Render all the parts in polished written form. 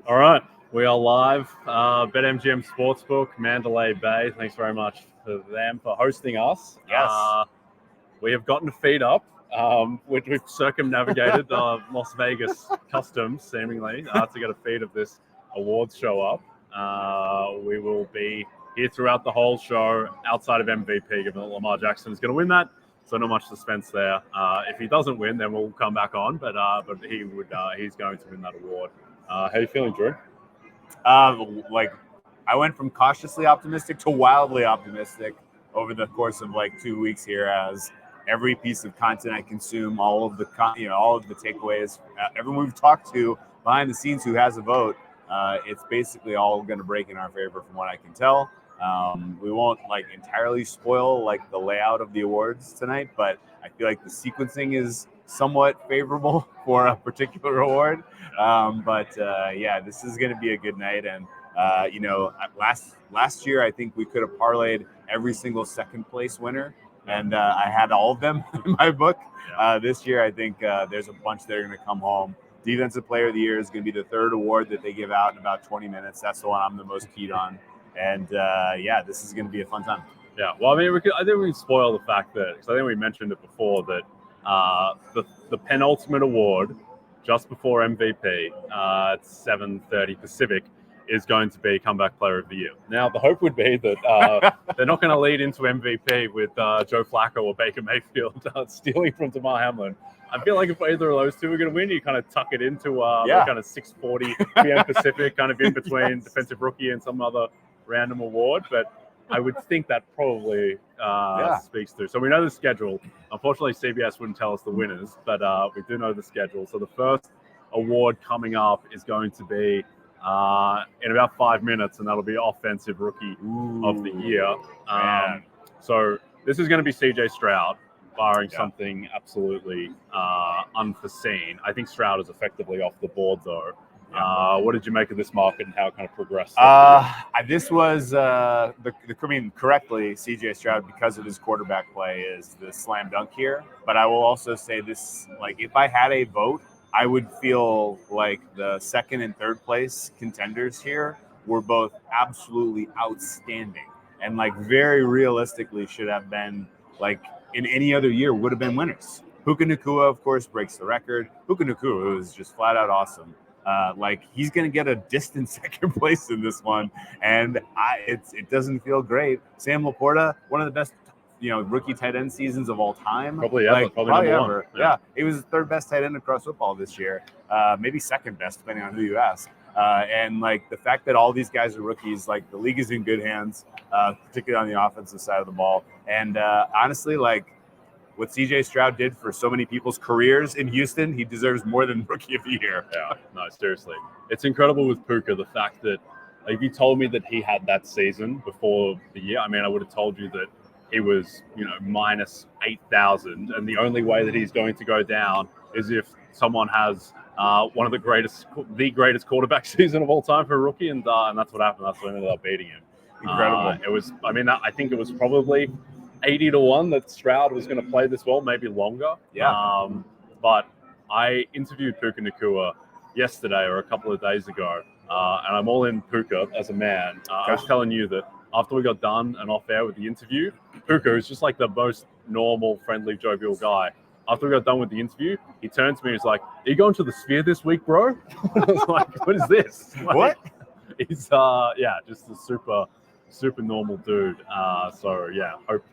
All right, we are live. BetMGM Sportsbook, Mandalay Bay. Thanks very much for them for hosting us. Yes. We have gotten a feed up. We've circumnavigated Las Vegas customs, seemingly, to get a feed of this awards show up. We will be here throughout the whole show, outside of MVP, given that Lamar Jackson is going to win that. So not much suspense there. If he doesn't win, then we'll come back on. But he's going to win that award. How are you feeling, Drew? I went from cautiously optimistic to wildly optimistic over the course of 2 weeks here, as every piece of content I consume, all of the takeaways, everyone we've talked to behind the scenes who has a vote, it's basically all going to break in our favor from what I can tell. We won't entirely spoil the layout of the awards tonight, but I feel like the sequencing is somewhat favorable for a particular award. This is going to be a good night. And last year I think we could have parlayed every single second place winner, and I had all of them in my book. This year I think there's a bunch that are going to come home. Defensive Player of the Year is going to be the third award that they give out in about 20 minutes. That's the one I'm the most keyed on. And this is going to be a fun time. Yeah, well, I think we can spoil the fact that, because I think we mentioned it before, that the penultimate award, just before MVP, at 7:30 Pacific, is going to be Comeback Player of the Year. Now, the hope would be that they're not going to lead into MVP with Joe Flacco or Baker Mayfield stealing from Damar Hamlin. I feel like if either of those two are going to win, you kind of tuck it into the kind of 6:40 p.m. Pacific, kind of in between Defensive Rookie and some other random award. But I would think that probably speaks to. So we know the schedule. Unfortunately, CBS wouldn't tell us the winners, but we do know the schedule. So the first award coming up is going to be in about 5 minutes, and that'll be Offensive Rookie of the Year. So this is going to be CJ Stroud, barring something absolutely unforeseen. I think Stroud is effectively off the board, though. What did you make of this market and how it kind of progressed? This was correctly, CJ Stroud, because of his quarterback play, is the slam dunk here. But I will also say this, if I had a vote, I would feel like the second and third place contenders here were both absolutely outstanding and very realistically should have been in any other year would have been winners. Puka Nacua, of course, breaks the record. Puka Nacua is just flat out awesome. He's going to get a distant second place in this one, and it doesn't feel great. Sam Laporta, one of the best, rookie tight end seasons of all time. Probably ever. Yeah, he was the third best tight end across football this year, maybe second best, depending on who you ask. And the fact that all these guys are rookies, the league is in good hands, particularly on the offensive side of the ball. And honestly, what CJ Stroud did for so many people's careers in Houston, he deserves more than Rookie of the Year. Yeah, no, seriously. It's incredible with Puka, the fact that if you told me that he had that season before the year, I would have told you that he was, minus 8,000. And the only way that he's going to go down is if someone has one of the greatest quarterback season of all time for a rookie. And that's what happened. That's what ended up beating him. Incredible. It was, I think it was probably 80-1 that Stroud was going to play this well, maybe longer. Yeah. But I interviewed Puka Nacua yesterday or a couple of days ago, and I'm all in Puka as a man. I was telling you that after we got done and off air with the interview, Puka is just the most normal, friendly, jovial guy. After we got done with the interview, he turned to me and was like, "Are you going to the Sphere this week, bro?" I was like, "What is this?" What? He's just a super normal dude. Hope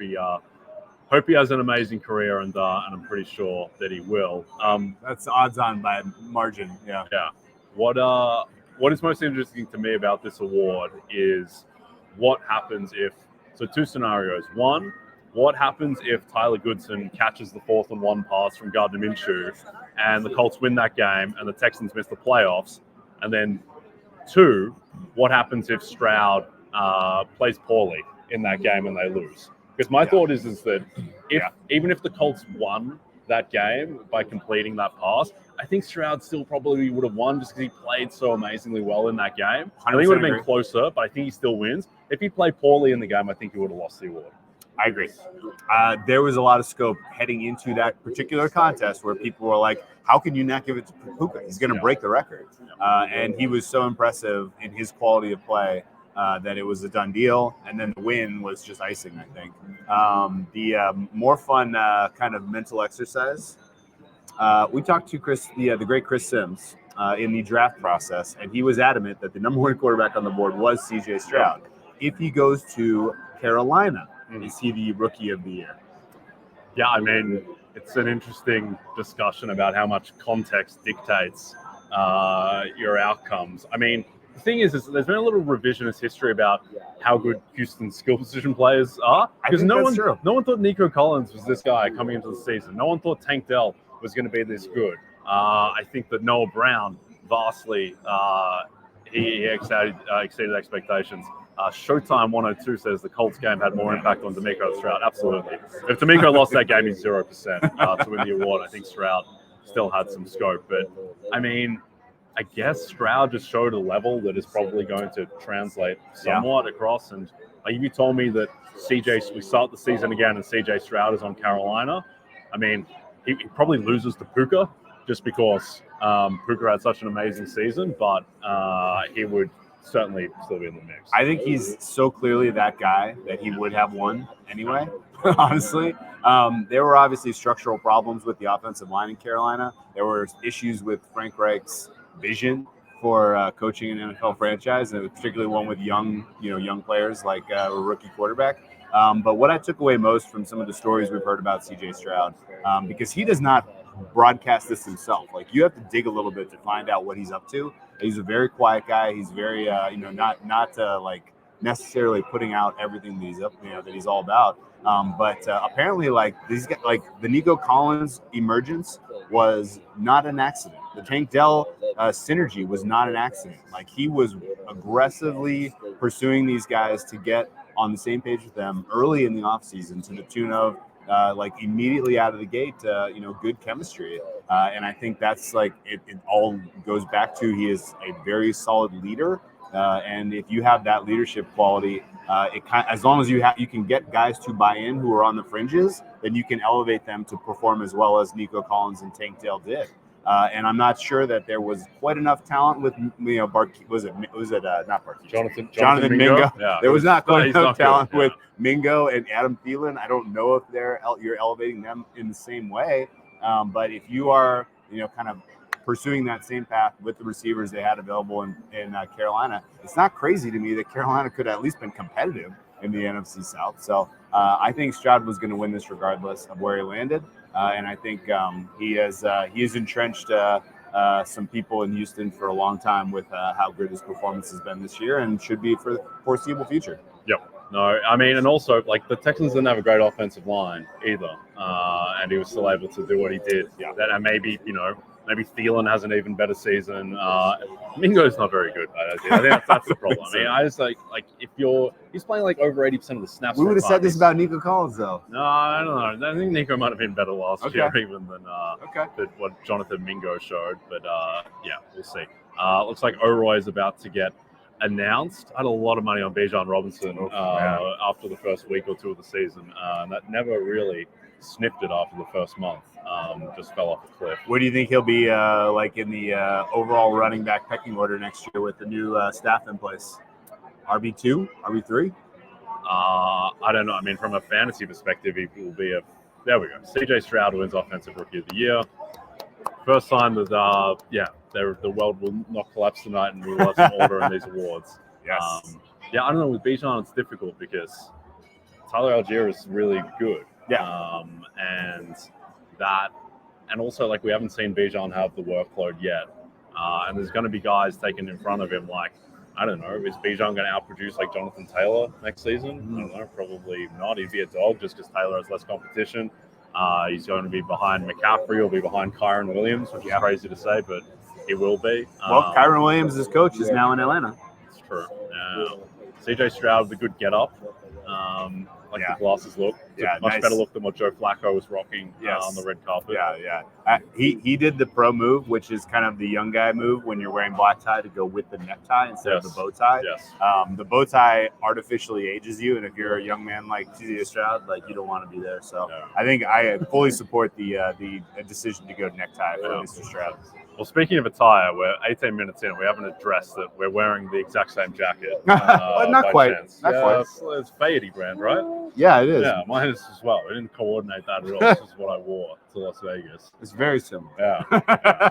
he has an amazing career, and I'm pretty sure that he will. That's odds on by margin. Yeah. What is most interesting to me about this award is what happens if. So two scenarios. One, what happens if Tyler Goodson catches the 4th and 1 pass from Gardner Minshew, and the Colts win that game, and the Texans miss the playoffs? And then two, what happens if Stroud plays poorly in that game and they lose? Because my thought is that even if the Colts won that game by completing that pass, I think Stroud still probably would have won just because he played so amazingly well in that game. I think it would have been closer, but I think he still wins. If he played poorly in the game, I think he would have lost the award. I agree. There was a lot of scope heading into that particular contest where people were like, how can you not give it to Puka? He's going to break the record. And he was so impressive in his quality of play that it was a done deal. And then the win was just icing, I think. The more fun kind of mental exercise, we talked to Chris, the great Chris Sims, in the draft process, and he was adamant that the number one quarterback on the board was CJ Stroud. If he goes to Carolina, is he the rookie of the year? Yeah, I mean, it's an interesting discussion about how much context dictates your outcomes. I mean, the thing is there's been a little revisionist history about how good Houston's skill position players are. Because no one thought Nico Collins was this guy coming into the season. No one thought Tank Dell was going to be this good. I think that Noah Brown vastly he exceeded expectations. Showtime 102 says the Colts game had more impact on D'Amico Stroud. Absolutely. If D'Amico lost that game, he's 0% to win the award. I think Stroud still had some scope. But, I mean, I guess Stroud just showed a level that is probably going to translate somewhat across. And like, if you told me that we start the season again and CJ Stroud is on Carolina, I mean, he probably loses to Puka just because Puka had such an amazing season, but he would certainly still be in the mix. I think he's so clearly that guy that he would have won anyway, honestly. There were obviously structural problems with the offensive line in Carolina. There were issues with Frank Reich's vision for coaching an NFL franchise, and particularly one with young players like a rookie quarterback. But what I took away most from some of the stories we've heard about CJ Stroud, because he does not broadcast this himself. Like, you have to dig a little bit to find out what he's up to. He's a very quiet guy. He's very, not like necessarily putting out everything that he's up, that he's all about. But apparently, like, these guys, like the Nico Collins emergence was not an accident. The Tank Dell synergy was not an accident. Like, he was aggressively pursuing these guys to get on the same page with them early in the offseason to the tune of immediately out of the gate, good chemistry. And I think that's like, it all goes back to he is a very solid leader. And if you have that leadership quality, as long as you can get guys to buy in who are on the fringes, then you can elevate them to perform as well as Nico Collins and Tank Dell did. And I'm not sure that there was quite enough talent with, Jonathan Mingo. Yeah, there was not quite enough talent with Mingo and Adam Thielen. I don't know if you're elevating them in the same way. But if you are, kind of pursuing that same path with the receivers they had available in Carolina, it's not crazy to me that Carolina could have at least been competitive in the NFC South. So I think Stroud was going to win this regardless of where he landed. And I think he has entrenched some people in Houston for a long time with how good his performance has been this year, and should be for the foreseeable future. Yep. No, I mean, and also, like, the Texans didn't have a great offensive line either, and he was still able to do what he did. Yeah. And maybe Thielen has an even better season. Mingo's not very good. I think that's the problem. I mean, I just like if he's playing like over 80% of the snaps. We would have said this about Nico Collins, though. No, I don't know. I think Nico might have been better last year even than what Jonathan Mingo showed. But we'll see. Looks like OROY is about to get announced. I had a lot of money on Bijan Robinson after the first week or two of the season. That never really sniffed it after the first month. Just fell off a cliff. Where do you think he'll be in the overall running back pecking order next year with the new staff in place? RB2? RB3? I don't know. I mean, from a fantasy perspective, he will be there we go. CJ Stroud wins Offensive Rookie of the Year. First sign that, the world will not collapse tonight and we'll have some order in these awards. Yes. I don't know. With Bijan, it's difficult because Tyler Algier is really good. Yeah. And also, like, we haven't seen Bijan have the workload yet. And there's going to be guys taken in front of him. Like, I don't know, is Bijan going to outproduce like Jonathan Taylor next season? I don't know, probably not. He'd be a dog just because Taylor has less competition. He's going to be behind McCaffrey. He'll be behind Kyron Williams, which is crazy to say, but he will be. Well, Kyron Williams' coach is now in Atlanta. It's true. CJ Stroud with a good get-up. The glasses look. It's a much better look than what Joe Flacco was rocking on the red carpet. He did the pro move, which is kind of the young guy move when you're wearing black tie to go with the necktie instead of the bow tie. Yes. The bow tie artificially ages you, and if you're a young man like Stroud, like you don't want to be there. So I think I fully support the decision to go necktie for Mr. Stroud. Well, speaking of attire, we're 18 minutes in. We haven't addressed that we're wearing the exact same jacket. Well, not quite. Not quite. It's Fayette brand, right? Yeah, it is. Yeah, mine is as well. We didn't coordinate that at all. This is what I wore to Las Vegas. It's very similar. Yeah.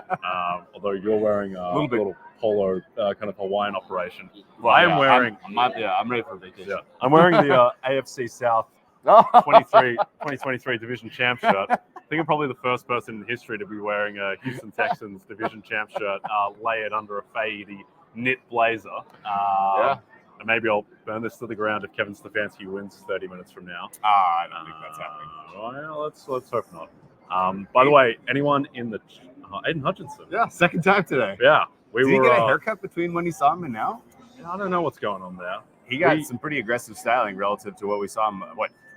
Although you're wearing a little polo kind of Hawaiian operation. Well, I am wearing. I'm ready for vacation. Yeah, I'm wearing the AFC South 2023 Division Champ shirt. I think I'm probably the first person in history to be wearing a Houston Texans Division Champ shirt layered under a Fayette knit blazer. And maybe I'll burn this to the ground if Kevin Stefanski wins 30 minutes from now. I don't think that's happening. Well, let's hope not. By the way, anyone in the Aiden Hutchinson? Yeah, second time today. Yeah, Did he get a haircut between when he saw him and now? I don't know what's going on there. He got some pretty aggressive styling relative to what we saw him.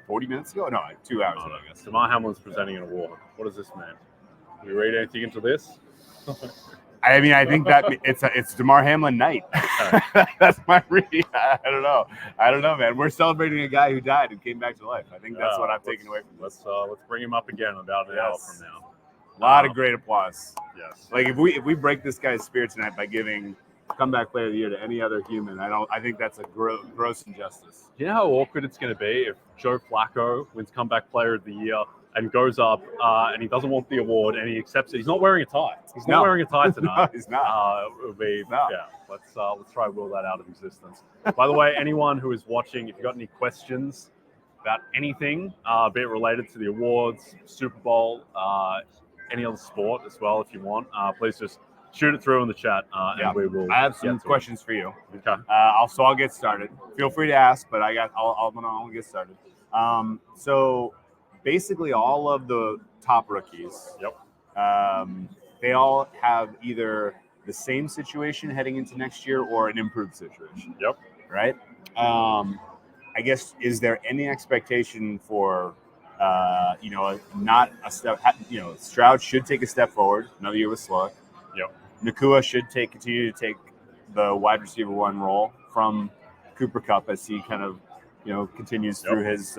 40 minutes ago? No, like 2 hours ago, I guess. Damar Hamlin's presenting an award. What does this mean? Can we read anything into this? I mean, I think that it's Damar Hamlin night. That's my read. I don't know, man. We're celebrating a guy who died and came back to life. I think that's what I've taken away from this. Let's bring him up again about an hour from now. A lot of great applause. Yes. Like if we break this guy's spirit tonight by giving comeback player of the year to any other human, I think that's a gross injustice. You know how awkward it's going to be if Joe Flacco wins comeback player of the year and goes up and he doesn't want the award and he accepts it. He's not wearing a tie. He's not wearing a tie tonight. No, he's not. It would be let's try to will that out of existence. By the way, anyone who is watching, if you've got any questions about anything, be it related to the awards, Super Bowl, any other sport as well, if you want, please just shoot it through in the chat, and we will. I have some questions for you. Okay. I'll get started. Feel free to ask, but I'll get started. So basically, all of the top rookies. Yep. They all have either the same situation heading into next year or an improved situation. Yep. Right. I guess, is there any expectation for not a step? Stroud should take a step forward. Another year with Slowick. Yep. Nakua should continue to take the wide receiver one role from Cooper Kupp as he kind of, continues through his,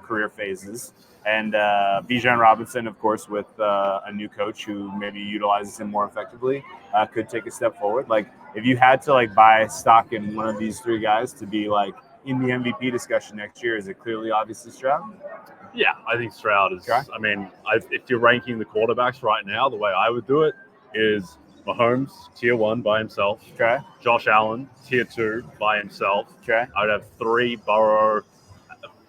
career phases. And Bijan Robinson, of course, with a new coach who maybe utilizes him more effectively, could take a step forward. Like, if you had to buy stock in one of these three guys to be in the MVP discussion next year, is it clearly obviously Stroud? Yeah, I think Stroud is. Okay. I mean, if you're ranking the quarterbacks right now, the way I would do it is Mahomes, tier 1 by himself. Okay. Josh Allen, tier 2 by himself. Okay. I'd have 3 Burrow,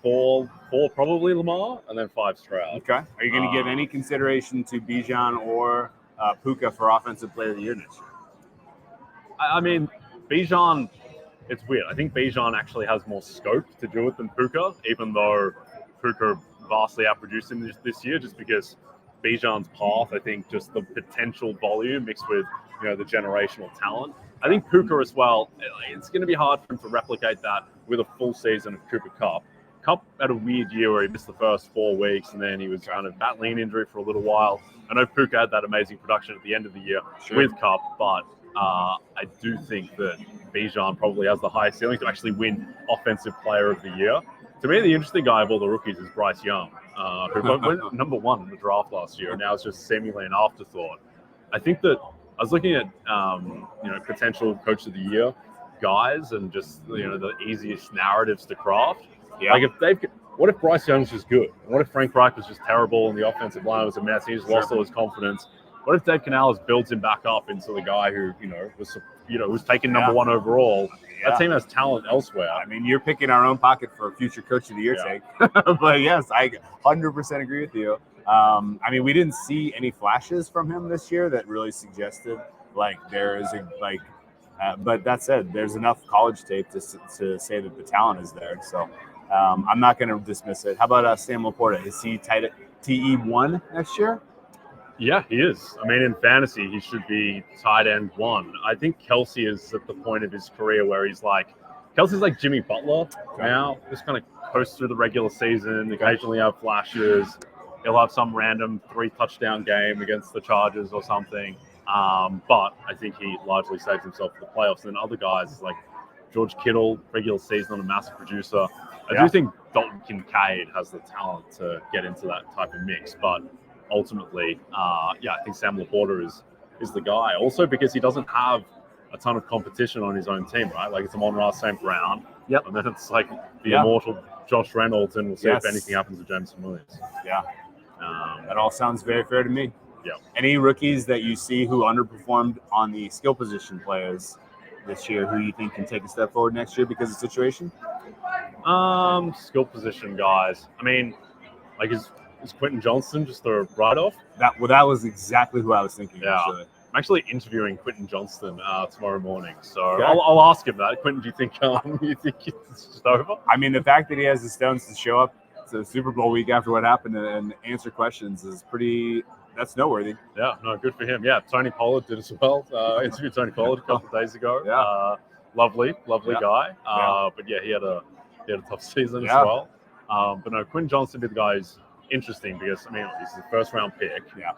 4 probably Lamar, and then 5 Stroud. Okay. Are you going to give any consideration to Bijan or Puka for offensive player of the year next year? I mean, Bijan, it's weird. I think Bijan actually has more scope to do it than Puka, even though Puka vastly outproduced him this year, just because Bijan's path, I think just the potential volume mixed with, the generational talent. I think Puka as well, it's going to be hard for him to replicate that with a full season of Cooper Kupp. Kupp had a weird year where he missed the first 4 weeks and then he was kind of battling an injury for a little while. I know Puka had that amazing production at the end of the year with Kupp, but I do think that Bijan probably has the highest ceiling to actually win Offensive Player of the Year. To me, the interesting guy of all the rookies is Bryce Young, who went number 1 in the draft last year, and now it's just seemingly an afterthought. I think that I was looking at, potential Coach of the Year guys and just, the easiest narratives to craft. Yeah. What if Bryce Young's just good? And what if Frank Reich was just terrible and the offensive line was a mess and he just lost all his confidence? What if Dave Canales builds him back up into the guy who, was taken number 1 overall? Yeah. That team has talent elsewhere. I mean, you're picking our own pocket for a future Coach of the Year take. But yes, I 100% agree with you. We didn't see any flashes from him this year that really suggested there is but that said, there's enough college tape to say that the talent is there. So I'm not going to dismiss it. How about Sam Laporta? Is he tied at TE1 next year? Yeah, he is. I mean, in fantasy, he should be tight end 1. I think Kelsey is at the point of his career where Kelsey's like Jimmy Butler now, just kind of coast through the regular season, occasionally have flashes. He'll have some random 3-touchdown game against the Chargers or something. But I think he largely saves himself for the playoffs. And then other guys like George Kittle, regular season, on a massive producer. I do think Dalton Kincaid has the talent to get into that type of mix. But ultimately, I think Sam Laporta is the guy. Also because he doesn't have a ton of competition on his own team, right? Like it's Amon-Ra St. Brown. Yep. And then it's like the immortal Josh Reynolds, and we'll see if anything happens to Jameson Williams. Yeah. That all sounds very fair to me. Yeah. Any rookies that you see who underperformed on the skill position players this year who you think can take a step forward next year because of the situation? Skill position guys. I mean, like is Quentin Johnston just a write-off? That was exactly who I was thinking. Yeah. Actually. I'm actually interviewing Quentin Johnston tomorrow morning, so I'll ask him that. Quentin, do you think it's just over? I mean, the fact that he has the stones to show up to the Super Bowl week after what happened and answer questions is that's noteworthy. Yeah, no, good for him. Yeah, Tony Pollard did as well. Interviewed Tony Pollard a couple of days ago. Yeah. Lovely guy. But yeah, he had a tough season as well. But no, Quentin Johnston be the guy who's interesting because, I mean, he's the first round pick. Yeah.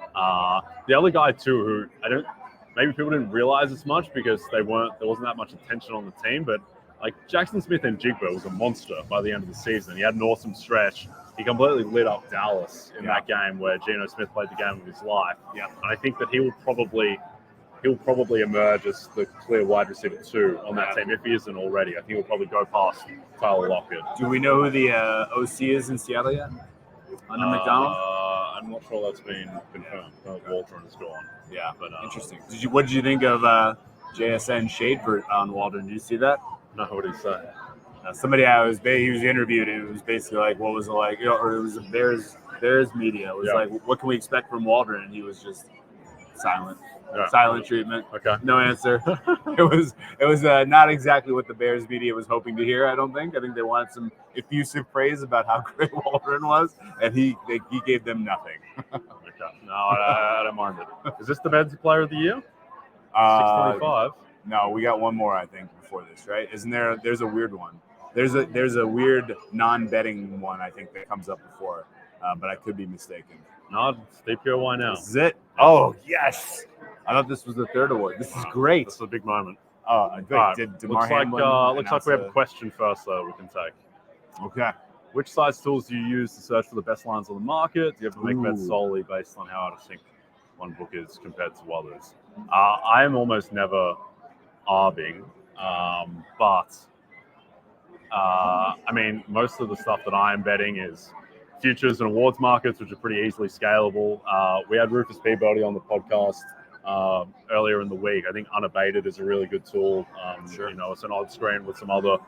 The other guy too, who maybe people didn't realize as much because there wasn't that much attention on the team, but like Jackson Smith and Jigba was a monster by the end of the season. He had an awesome stretch. He completely lit up Dallas in that game where Geno Smith played the game of his life. Yeah. And I think that he'll probably emerge as the clear wide receiver 2 on that team if he isn't already. I think he'll probably go past Tyler Lockett. Do we know who the OC is in Seattle yet? Under McDonald? I'm not sure that's been confirmed. Waldron is gone. Yeah, but interesting. What did you think of JSN shade on Waldron? Did you see that? No, what did he say? Somebody he was interviewed, and it was basically like, what was it like? Or it was a Bears media. It was like, what can we expect from Waldron? And he was just silent. Silent treatment. Okay. No answer. It was not exactly what the Bears media was hoping to hear. I think they wanted some effusive praise about how great Waldron was, and he gave them nothing. Okay. No, I don't mind it. Is this the Ben's Player of the Year? 625. No, we got one more, I think, before this, right? Isn't there? There's a weird one. There's a weird non-betting one, I think, that comes up before, but I could be mistaken. No, it's DPOY now. This is it? Oh, yes. I thought this was the third award. This is great. This is a big moment. Oh, great. Right. Did looks like we have a question first, though, we can take. Okay. Which size tools do you use to search for the best lines on the market? Do you ever make bets solely based on how out of sync one book is compared to others? I am almost never arbing, but I mean, most of the stuff that I am betting is futures and awards markets, which are pretty easily scalable. We had Rufus Peabody on the podcast earlier in the week. I think Unabated is a really good tool. Sure. It's an odd screen with some other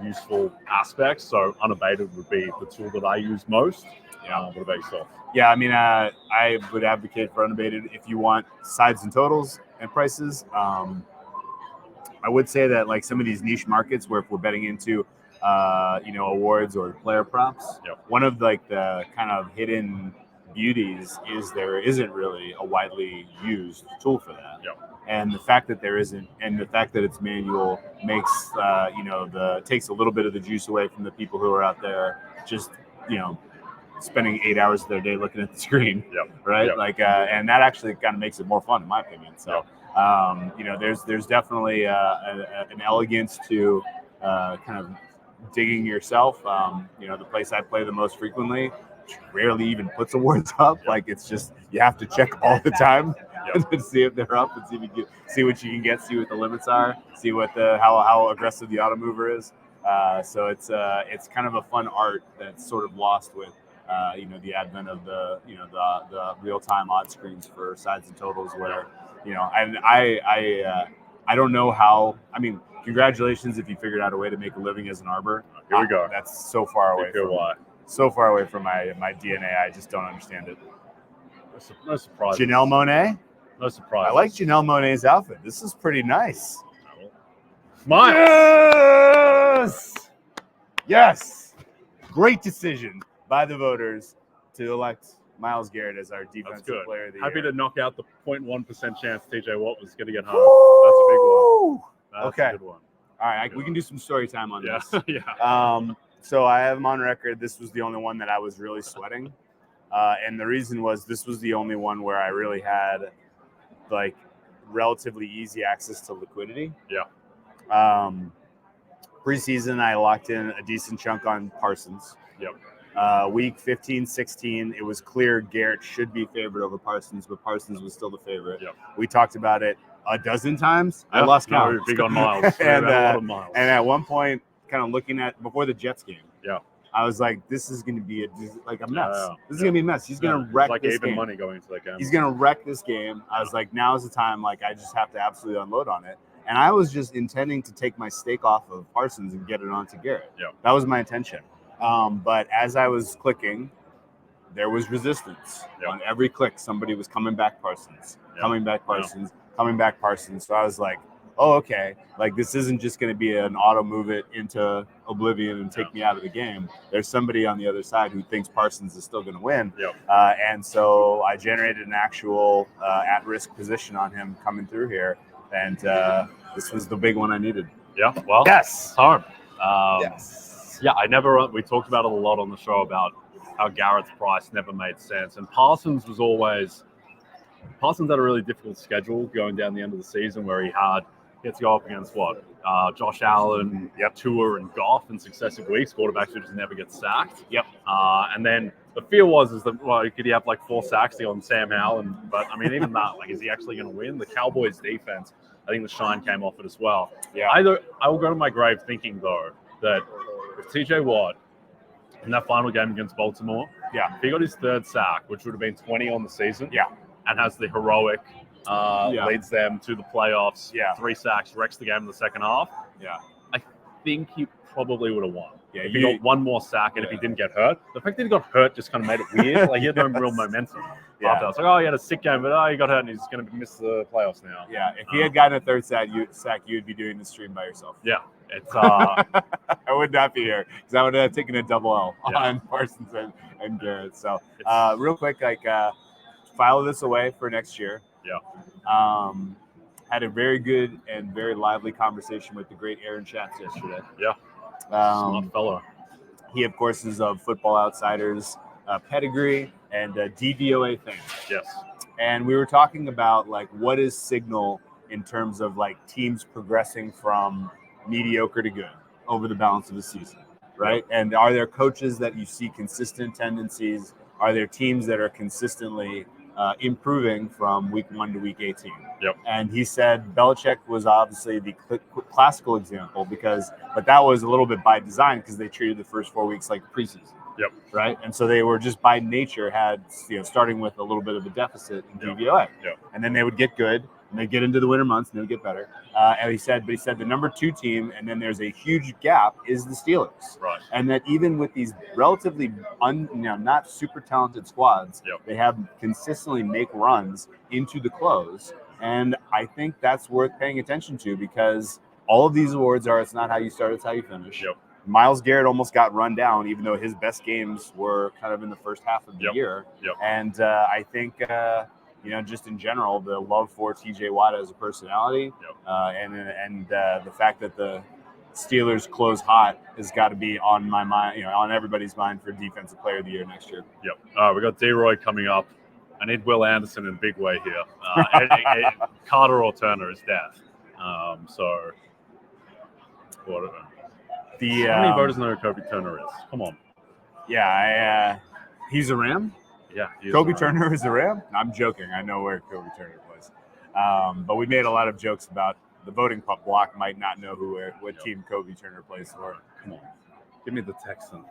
useful aspects. So Unabated would be the tool that I use most. What about yourself? Yeah, I mean, I would advocate for Unabated if you want sides and totals and prices. I would say that like some of these niche markets where if we're betting into awards or player props, one of like the kind of hidden beauties is there isn't really a widely used tool for that. And the fact that there isn't, and the fact that it's manual makes takes a little bit of the juice away from the people who are out there just spending 8 hours of their day looking at the screen, right? And that actually kind of makes it more fun, in my opinion. So, there's definitely an elegance to kind of digging yourself. The place I play the most frequently rarely even puts awards up. Like it's just you have to check all the time to see if they're up and see what you can get, see what the limits are, see what how aggressive the auto mover is. So it's kind of a fun art that's sort of lost with the advent of the real-time odd screens for sides and totals where I don't know how. I mean, congratulations if you figured out a way to make a living as an arbor. Here we go. That's so far away from my DNA. I just don't understand it. No surprise. Janelle Monáe? No surprise. I like Janelle Monáe's outfit. This is pretty nice. Myles! Yes! Great decision by the voters to elect Myles Garret as our defensive player of the year. Happy to knock out the 0.1% chance TJ Watt was going to get home. That's a big one. That's a good one. All right, we can do some story time on this. Yeah. So I have him on record. This was the only one that I was really sweating. And the reason was this was the only one where I really had like relatively easy access to liquidity. Yeah. Preseason, I locked in a decent chunk on Parsons. Yep. Week 15, 16, it was clear Garrett should be favored over Parsons, but Parsons was still the favorite. Yep. We talked about it a dozen times. Yep. I lost count. No, big on Myles. and, a lot of Myles. And at one point, kind of looking at before the Jets game, yeah, I was like, this is going to be a mess. Yeah. This is going to be a mess. He's going to wreck like this even game. money going into that game. He's going to wreck this game. I was like, now is the time. Like, I just have to absolutely unload on it. And I was just intending to take my stake off of Parsons and get it onto Garrett. Yeah. That was my intention. But as I was clicking, there was resistance. Yeah. On every click, somebody was coming back Parsons, Yeah. coming back Parsons, coming back Parsons. So I was like, oh, okay. Like, this isn't just going to be an auto move it into oblivion and take me out of the game. There's somebody on the other side who thinks Parsons is still going to win. Yeah. And so I generated an actual at-risk position on him coming through here. And this was the big one I needed. Yeah. Well, Yes. home. Yes. Yeah, we talked about it a lot on the show about how Garrett's price never made sense. And Parsons had a really difficult schedule going down the end of the season where he had to go up against Josh Allen, Tua, and Goff in successive weeks. Quarterbacks who just never get sacked. Yep. And then the fear is that could he have like 4 sacks on Sam Howell? But I mean, even that, like, is he actually going to win? The Cowboys' defense, I think the shine came off it as well. Yeah. I will go to my grave thinking though that if TJ Watt in that final game against Baltimore, if he got his 3rd sack, which would have been 20 on the season, and has the heroic leads them to the playoffs, 3 sacks, wrecks the game in the second half, I think he probably would have won. Yeah, if he got 1 more sack and if he didn't get hurt. The fact that he got hurt just kind of made it weird. Like, he had no real momentum. After. It's like, he had a sick game, but he got hurt and he's going to miss the playoffs now. Yeah, if he had gotten a 3rd sack, you'd be doing the stream by yourself. Yeah, it's I would not be here because I would have taken a double L on Parsons and Garrett. So real quick, file this away for next year. Yeah. Had a very good and very lively conversation with the great Aaron Schatz yesterday. Yeah. Smart fellow. He, of course, is of Football Outsiders pedigree and DVOA fame. Yes. And we were talking about, like, what is signal in terms of, like, teams progressing from mediocre to good over the balance of the season, right? Yep. And are there coaches that you see consistent tendencies? Are there teams that are consistently improving from week 1 to week 18? Yep. And he said Belichick was obviously the classical example but that was a little bit by design because they treated the first 4 weeks like preseason. Yep. Right. And so they were just by nature had, starting with a little bit of a deficit in DVOA. Yep. And then they would get good and they'd get into the winter months and they would get better. And he said the number 2 team, and then there's a huge gap, is the Steelers. Right. And that even with these relatively not super talented squads, they have consistently make runs into the close. And I think that's worth paying attention to because all of these awards it's not how you start, it's how you finish. Yep. Myles Garret almost got run down, even though his best games were kind of in the first half of the year. Yep. And I think, just in general, the love for TJ Watt as a personality and the fact that the Steelers close hot has got to be on my mind, on everybody's mind for Defensive Player of the Year next year. Yep. We got DROY coming up. I need Will Anderson in a big way here. Carter or Turner is death. So, whatever. How many voters know who Kobe Turner is? Come on. Yeah, he's a Ram? Yeah. Kobe Turner is a Ram? I'm joking. I know where Kobe Turner plays. But we made a lot of jokes about the voting block might not know what team Kobe Turner plays for. Come on. Give me the Texan.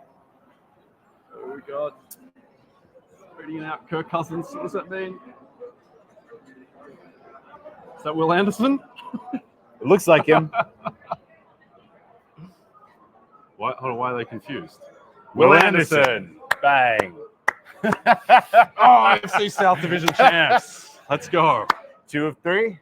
Oh, we got reading out Kirk Cousins. What does that mean? Is that Will Anderson? It looks like him. Why are they confused? Will Anderson. Bang. AFC South Division champs. Let's go. 2 of 3.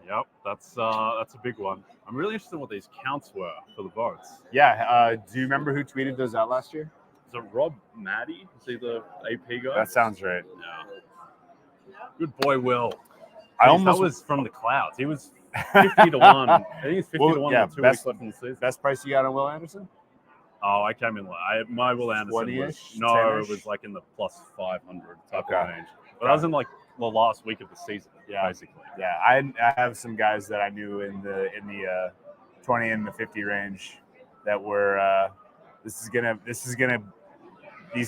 Yep, that's a big one. I'm really interested in what these counts were for the votes. Yeah. Do you remember who tweeted those out last year? Is it Rob Maddie? Is he the AP guy? That sounds right. Yeah. Good boy, Will. That was from the clouds. He was 50 to 1. I think he's 50 to 1 with 2 weeks left in the season. Best price you got on Will Anderson? Oh, I came in my Will Anderson 20-ish, was 10-ish? it was like in the plus 500 type Okay. of range. But that was in like the last week of the season, basically. Yeah, I have some guys that I knew in the 20 and the 50 range that were these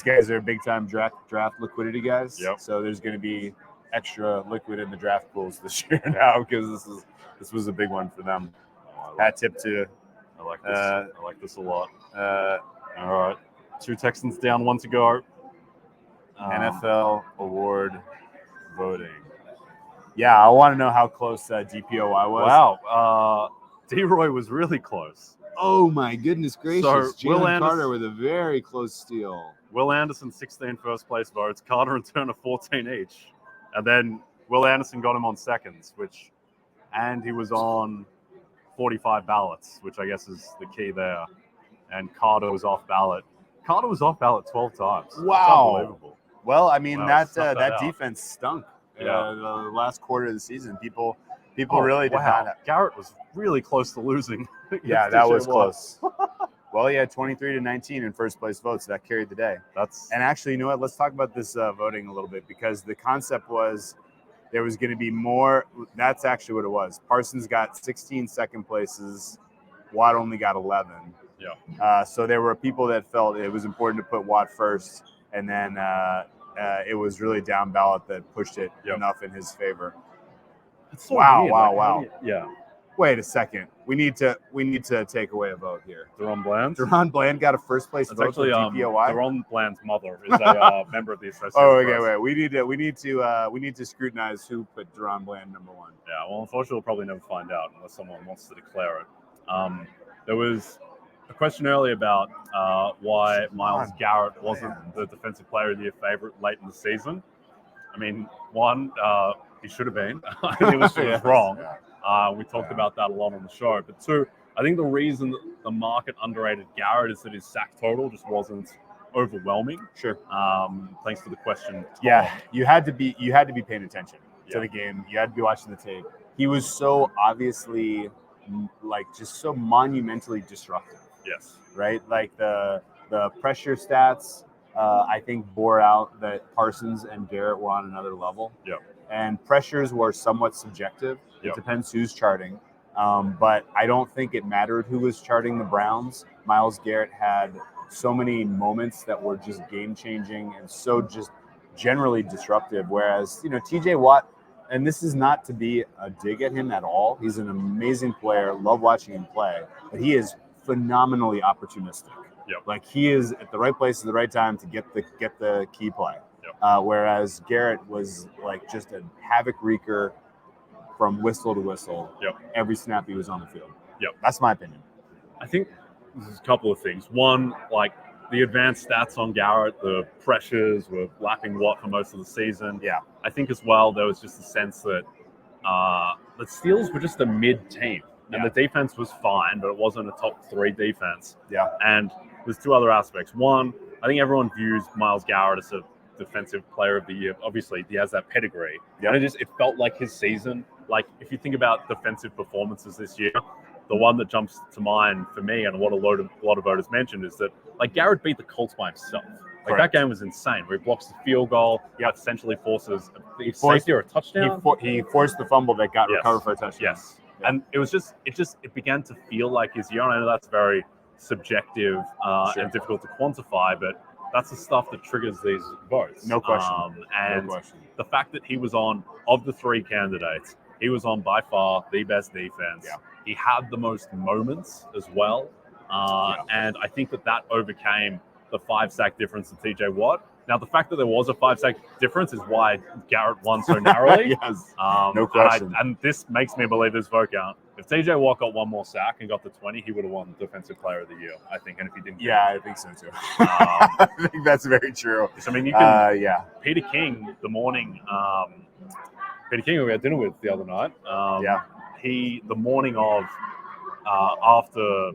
guys are big time draft liquidity guys. Yep. So there's gonna be extra liquid in the draft pools this year now because this was a big one for them. Hat tip to I like this. I like this a lot. All right, 2 Texans down, 1 to go. NFL award voting. Yeah, I want to know how close DPOY was. Wow, DROY was really close. Oh my goodness gracious! So, Will Jalen Anderson- Carter with a very close steal. Will Anderson 16 first place votes, Carter and Turner 14 each, and then Will Anderson got him on seconds, and he was on 45 ballots, which I guess is the key there. And Carter was off ballot. Carter was off ballot 12 times. Wow. That's unbelievable. Well, I mean Wow, that out. defense stunk. Yeah. The last quarter of the season, people really did not. Garrett was really close to losing. Yeah, that was close. Well, he had 23-19 in first place votes. So that carried the day. And actually, you know what? Let's talk about this voting a little bit because the concept was there was going to be more. That's actually what it was. Parsons got 16 second places. Watt only got 11. Yeah. So there were people that felt it was important to put Watt first, and then it was really down ballot that pushed it enough in his favor. So wow! weird. Wow! Yeah. Wait a second. We need to take away a vote here. Deron Bland. Deron Bland got a first place vote actually for DPOY. Deron Bland's mother is a member of the association. Oh, okay, wait. We need to scrutinize who put Deron Bland number 1. Yeah. Well, unfortunately, we'll probably never find out unless someone wants to declare it. There was a question earlier about why Myles Garret wasn't the Defensive Player of the Year favorite late in the season. I mean, one, he should have been. He was wrong. We talked about that a lot on the show. But 2, I think the reason that the market underrated Garrett is that his sack total just wasn't overwhelming. Sure. Thanks for the question, Tom. Yeah, you had to be paying attention to the game. You had to be watching the tape. He was so obviously just so monumentally disruptive. Yes. Right? Like the pressure stats I think bore out that Parsons and Garrett were on another level. Yep. And pressures were somewhat subjective. It depends who's charting. But I don't think it mattered who was charting the Browns. Myles Garret had so many moments that were just game-changing and so just generally disruptive. Whereas, TJ Watt, and this is not to be a dig at him at all. He's an amazing player. Love watching him play. But he is phenomenally opportunistic. Yep. Like he is at the right place at the right time to get the key play. Yep. Whereas Garrett was like just a havoc wreaker from whistle to whistle. Yep. Every snap he was on the field. Yep. That's my opinion. I think there's a couple of things. One, like the advanced stats on Garrett, the pressures were lapping Watt for most of the season. Yeah. I think as well there was just a sense that the Steelers were just a mid team. And the defense was fine, but it wasn't a top 3 defense. Yeah. And there's 2 other aspects. One, I think everyone views Myles Garret as a defensive player of the year. Obviously, he has that pedigree. Yeah. And it felt like his season, like if you think about defensive performances this year, the one that jumps to mind for me and what a lot of voters mentioned is that like Garrett beat the Colts by himself. Like that game was insane. Where he blocks the field goal, essentially forces a safety or a touchdown. He forced the fumble that got recovered for a touchdown. Yes. Yeah. And it began to feel like his year. I know that's very subjective and difficult to quantify, but that's the stuff that triggers these votes. No question. And the fact that he was on, of the 3 candidates, he was on by far the best defense. Yeah. He had the most moments as well. And I think that overcame the 5-sack difference to TJ Watt. Now, the fact that there was a 5-sack difference is why Garrett won so narrowly. Yes, no question. And this makes me believe this vote count. If TJ Watt got 1 more sack and got to 20, he would have won Defensive Player of the Year, I think. And if he didn't, I think so too. I think that's very true. So, I mean, you can. Peter King, the morning. Peter King, who we had dinner with the other night. The morning of after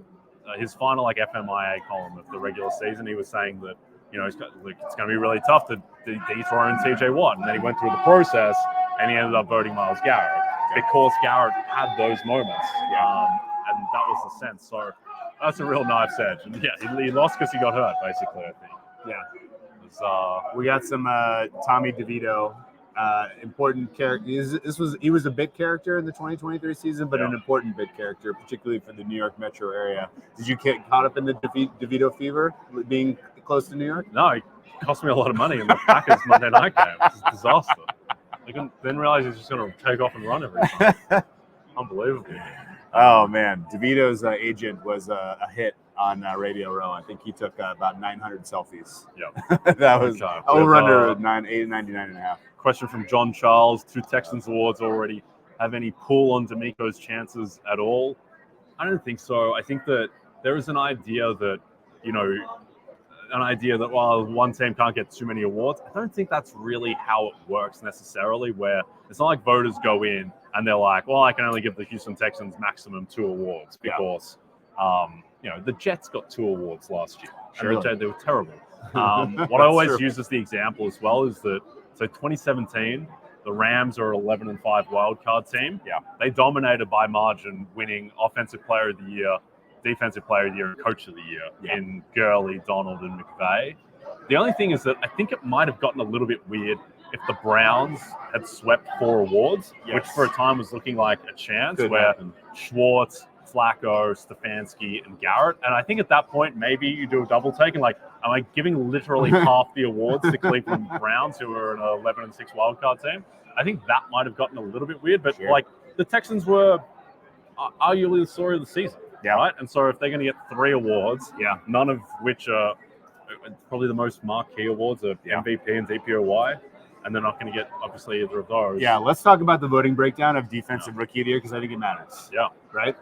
his final FMIA column of the regular season, he was saying that it's going to be really tough to dethrone TJ Watt, and then he went through the process and he ended up voting Myles Garret because Garrett had those moments, and that was the sense. So That's a real knife's edge. And yeah, he lost because he got hurt, basically, I think. Yeah. So, We got some Tommy DeVito, important character. He was a bit character in the 2023 season, but an important bit character, particularly for the New York metro area. Did you get caught up in the DeVito fever, being close to New York? no, it cost me a lot of money in the Packers Monday night game. It was a disaster. I didn't realize he was just going to take off and run every time. Unbelievable. Oh, man. DeVito's agent was a hit on Radio Row. I think he took about 900 selfies. Yeah. That was over under 99.5. Question from John Charles. 2 Texans awards already. Have any pull on D'Amico's chances at all? I don't think so. I think that there is an idea that, while one team can't get too many awards, I don't think that's really how it works necessarily, where it's not like voters go in and they're like, well, I can only give the Houston Texans maximum 2 awards because, the Jets got 2 awards last year. Sure. And they were terrible. What I always use as the example as well is that, so 2017, the Rams are 11-5 wildcard team. Yeah. They dominated by margin, winning Offensive Player of the Year, Defensive Player of the Year, and Coach of the Year in Gurley, Donald, and McVay. The only thing is that I think it might have gotten a little bit weird if the Browns had swept 4 awards, which for a time was looking like a chance, where Schwartz, Flacco, Stefanski, and Garrett. And I think at that point, maybe you do a double take and am I giving literally half the awards to Cleveland Browns, who are an 11-6 wildcard team? I think that might have gotten a little bit weird, but the Texans were arguably the story of the season. Yeah. Right. And so if they're going to get 3 awards, none of which are probably the most marquee awards of MVP and DPOY, and they're not going to get obviously either of those. Yeah. Let's talk about the voting breakdown of Defensive Rookie of the Year, because I think it matters. Yeah. Right.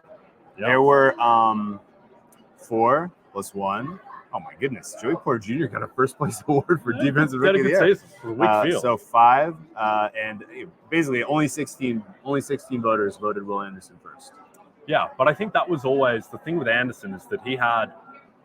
Yeah. There were 4 plus 1. Oh my goodness! Joey Porter Jr. got a first place award for Defensive Rookie of the Year. So 5, and basically only 16 voters voted Will Anderson first. Yeah, but I think that was always the thing with Anderson, is that he had,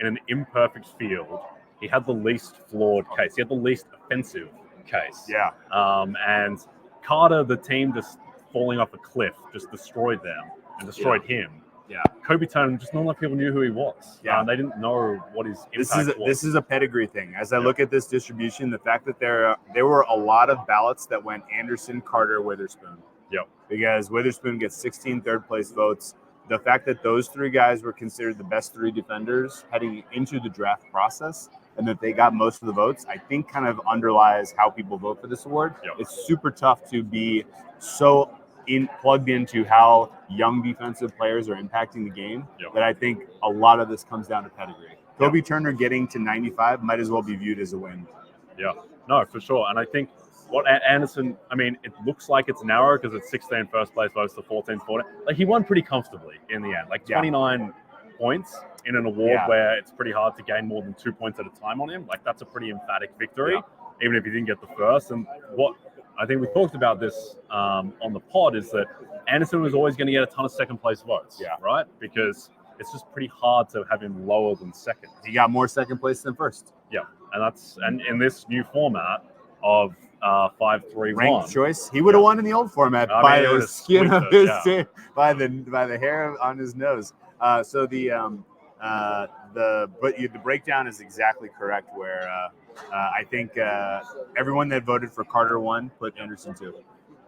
in an imperfect field, he had the least flawed case. He had the least offensive case. Yeah. And Carter, the team just falling off a cliff, just destroyed them and destroyed him. Yeah. Kobe Turner, just not enough people knew who he was. Yeah. They didn't know what his impact was. This is a pedigree thing. As I look at this distribution, the fact that there were a lot of ballots that went Anderson, Carter, Witherspoon. Yep. Because Witherspoon gets 16 third-place votes. The fact that those 3 guys were considered the best 3 defenders heading into the draft process, and that they got most of the votes, I think kind of underlies how people vote for this award. Yep. It's super tough to be so plugged into how young defensive players are impacting the game that I think a lot of this comes down to pedigree. Kobe Turner getting to 95 might as well be viewed as a win. Yeah, no, for sure. And I think what Anderson, it looks like it's narrow because it's 16 first place votes to 14 40. He won pretty comfortably in the end, 29 points in an award where it's pretty hard to gain more than 2 points at a time on him. That's a pretty emphatic victory, even if you didn't get the first. And what I think we talked about this on the pod is that Anderson was always going to get a ton of second place votes, right? Because it's just pretty hard to have him lower than second. He got more second place than first. Yeah, and in this new format of 5-3-1 ranked choice, he would have won in the old format by the skin of his teeth, by the hair on his nose. So the breakdown is exactly correct. Where I think everyone that voted for Carter 1 put Anderson 2.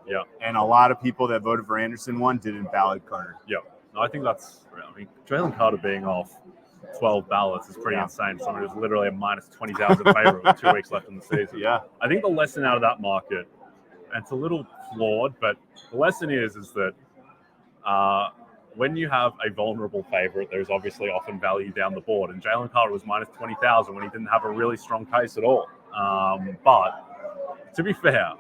Yeah, and a lot of people that voted for Anderson 1 didn't ballot Carter. Yeah, no, I think that's. Jalen Carter being off 12 ballots is pretty insane. Someone who's literally a minus 20,000 favorite with 2 weeks left in the season. Yeah, I think the lesson out of that market, and it's a little flawed, but the lesson is that when you have a vulnerable favorite, there's obviously often value down the board. And Jalen Carter was minus 20,000 when he didn't have a really strong case at all. But to be fair,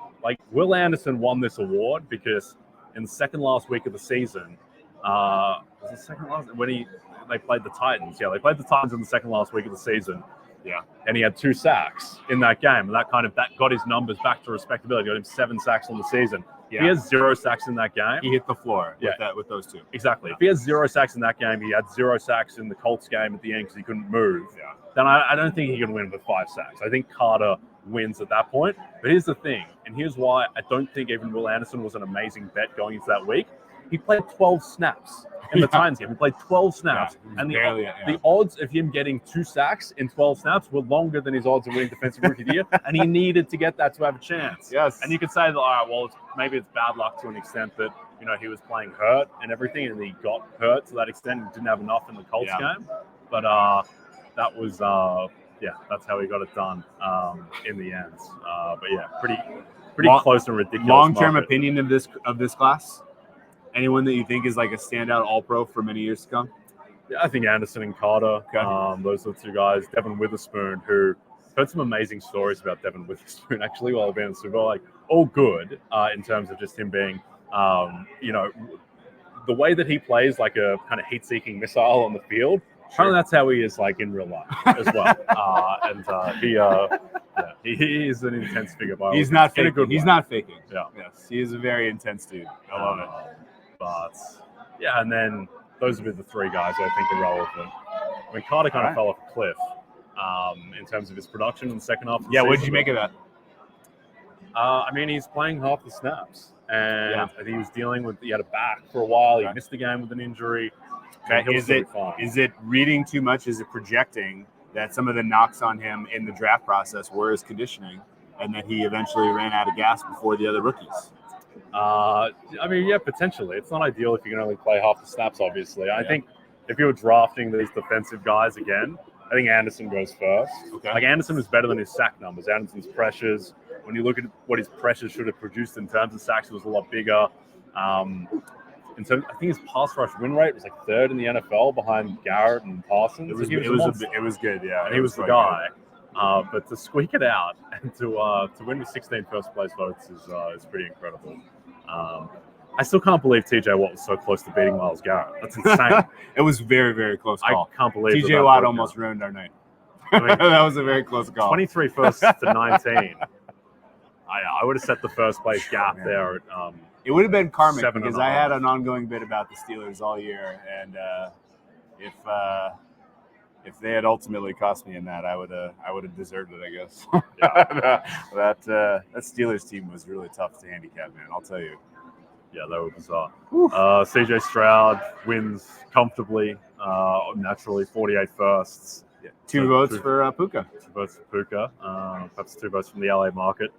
Will Anderson won this award because in the second last week of the season, was it second last when they played the Titans? Yeah, they played the Titans in the second last week of the season. Yeah, and he had 2 sacks in that game, and that got his numbers back to respectability. Got him 7 sacks on the season. Yeah. If he has 0 sacks in that game, he hit the floor. With those 2. Exactly. If he has 0 sacks in that game, he had 0 sacks in the Colts game at the end because he couldn't move. Yeah. Then I don't think he can win with 5 sacks. I think Carter wins at that point. But here's the thing, and here's why I don't think even Will Anderson was an amazing bet going into that week. he played 12 snaps in the Titans game. He played 12 snaps, and the odds of him getting 2 sacks in 12 snaps were longer than his odds of winning Defensive Rookie of the Year, and he needed to get that to have a chance. Yes. And you could say that, all right, well, maybe it's bad luck to an extent that, you know, he was playing hurt and everything, and he got hurt to that extent and didn't have enough in the Colts game. But that was, that's how he got it done in the end. But yeah, pretty close and ridiculous. Long-term opinion of this class? Anyone that you think is like a standout All-Pro for many years to come? Yeah, I think Anderson and Carter. Okay. Those are the 2 guys. Devin Witherspoon, who heard some amazing stories about Devin Witherspoon actually while being in the Super Bowl. Like, all good in terms of just him being, you know, the way that he plays like a kind of heat-seeking missile on the field. Apparently that's how he is like in real life as well. He is an intense figure. He's not faking. He's not faking. Yeah. Yes, he is a very intense dude. I love it. But yeah, and then those would be the 3 guys I think are relevant. I mean, Carter kind of fell off a cliff in terms of his production in the second half of the season. What did you make of that? I mean, he's playing half the snaps, and I think he was dealing with, he had a back for a while. He missed the game with an injury. Is it reading too much? Is it projecting that some of the knocks on him in the draft process were his conditioning, and that he eventually ran out of gas before the other rookies? I mean, yeah, potentially. It's not ideal if you can only play half the snaps, obviously. I think if you were drafting these defensive guys again, I think Anderson goes first. Okay. Like, Anderson was better than his sack numbers. Anderson's pressures, when you look at what his pressures should have produced in terms of sacks, it was a lot bigger. In terms, I think his pass rush win rate was like 3rd in the NFL behind Garrett and Parsons. It was good, yeah. And he was the guy. But to squeak it out and to win with 16 first-place votes is pretty incredible. I still can't believe TJ Watt was so close to beating Myles Garret. That's insane. It was very, very close call. I can't believe TJ Watt almost ruined our night. I mean, that was a very close call. 23 firsts to 19. I would have set the first-place gap there. It would have been karmic because I had an ongoing bit about the Steelers all year, and if they had ultimately cost me in that, I would have deserved it, I guess. That Steelers team was really tough to handicap, man. I'll tell you. Yeah, that was bizarre. CJ Stroud wins comfortably, naturally, 48 firsts. Yeah. 2 votes for Puka. 2 votes for Puka. Perhaps 2 votes from the LA market.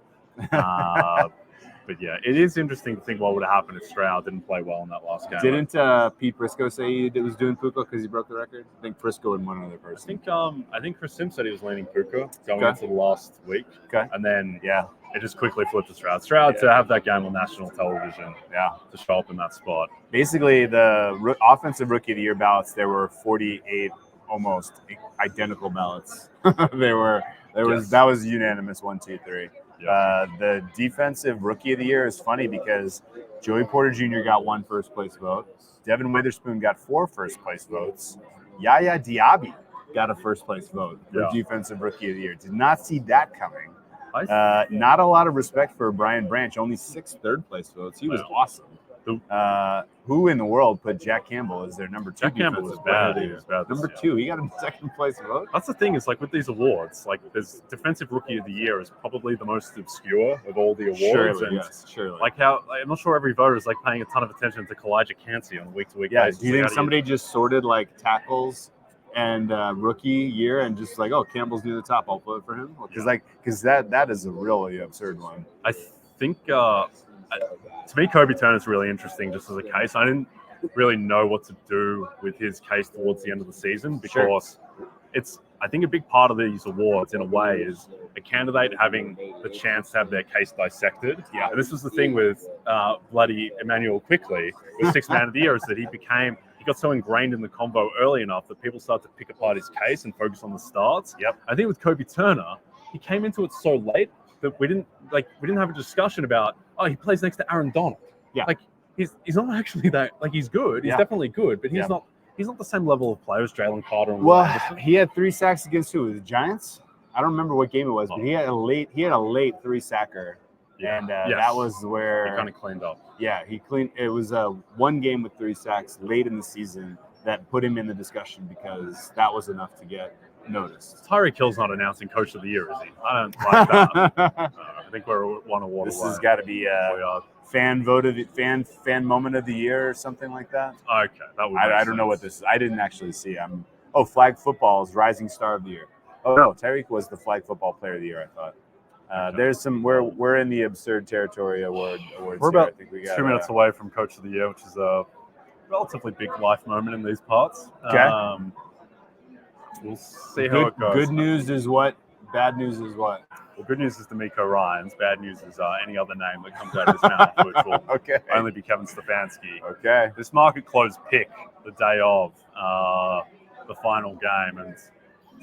But yeah, it is interesting to think what would have happened if Stroud didn't play well in that last game. Didn't Pete Prisco say he was doing Puka because he broke the record? I think Prisco and one other person. I think Chris Sims said he was leaning Puka going into the last week. Okay. And then it just quickly flipped to Stroud. Stroud to have that game on national television. Yeah. To show up in that spot. Basically, the offensive rookie of the year ballots, there were 48 almost identical ballots. That was unanimous 1, 2, 3. Yeah. The defensive rookie of the year is funny because Joey Porter Jr. got 1 first-place vote. Devin Witherspoon got 4 first-place votes. Yaya Diaby got a first-place vote for defensive rookie of the year. Did not see that coming. Not a lot of respect for Brian Branch. Only 6 third-place votes. He was awesome. Who in the world put Jack Campbell as their number 2? Jack Campbell was bad. Number 2, he got a second-place vote. That's the thing is, like, with these awards, like, there's Defensive Rookie of the Year is probably the most obscure of all the awards. Surely. Like, I'm not sure every voter is, like, paying a ton of attention to Kalijah Cansey on a week-to-week basis. Do you think somebody just sorted, like, tackles and rookie year and just like, oh, Campbell's near the top, I'll vote for him? Because that is a really absurd one. I think to me, Kobe Turner's really interesting just as a case. I didn't really know what to do with his case towards the end of the season because I think a big part of these awards in a way is a candidate having the chance to have their case dissected. Yeah. And this was the thing with bloody Emmanuel Quickly with 6th Man of the Year is that he got so ingrained in the convo early enough that people started to pick apart his case and focus on the starts. Yep. I think with Kobe Turner, he came into it so late that we didn't have a discussion about, oh, he plays next to Aaron Donald. Yeah. Like he's not actually that, like, he's good. He's definitely good, but he's not the same level of player as Jalen Carter and Will Anderson. He had 3 sacks against who? The Giants? I don't remember what game it was, but he had a late 3-sacker. Yeah. And that was where he kind of cleaned up. Yeah, it was one game with 3 sacks late in the season that put him in the discussion because that was enough to get noticed. Tyreek Hill's not announcing Coach of the Year, is he? I don't like that. I think we're one award This away. has got to be fan moment of the year or something like that. Okay, that would. I don't know what this is. I didn't actually see. Flag football's rising star of the year. Oh no, Tyreek was the flag football player of the year. I thought. There's some. We're in the absurd territory awards. We're about 2 minutes away from Coach of the Year, which is a relatively big life moment in these parts. Okay. We'll see how it goes. Good news is what? Bad news is what? Well, good news is D'Amico Ryans. Bad news is any other name that comes out of his mouth, which will only be Kevin Stefanski. Okay. This market closed pick the day of the final game, and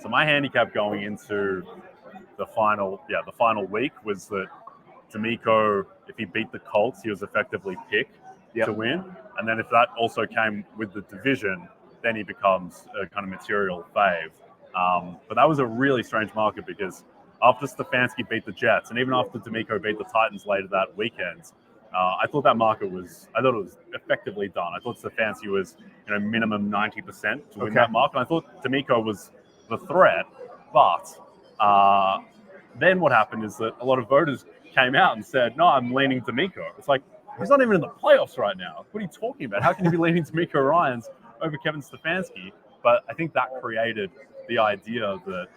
so my handicap going into the final week was that D'Amico, if he beat the Colts, he was effectively pick to win, and then if that also came with the division, then he becomes a kind of material fave. But that was a really strange market because after Stefanski beat the Jets, and even after D'Amico beat the Titans later that weekend, I thought that market was effectively done. I thought Stefanski was minimum 90% to win that market. I thought D'Amico was the threat, but then what happened is that a lot of voters came out and said, no, I'm leaning D'Amico. It's like, he's not even in the playoffs right now. What are you talking about? How can you be leaning D'Amico Ryans over Kevin Stefanski? But I think that created the idea that,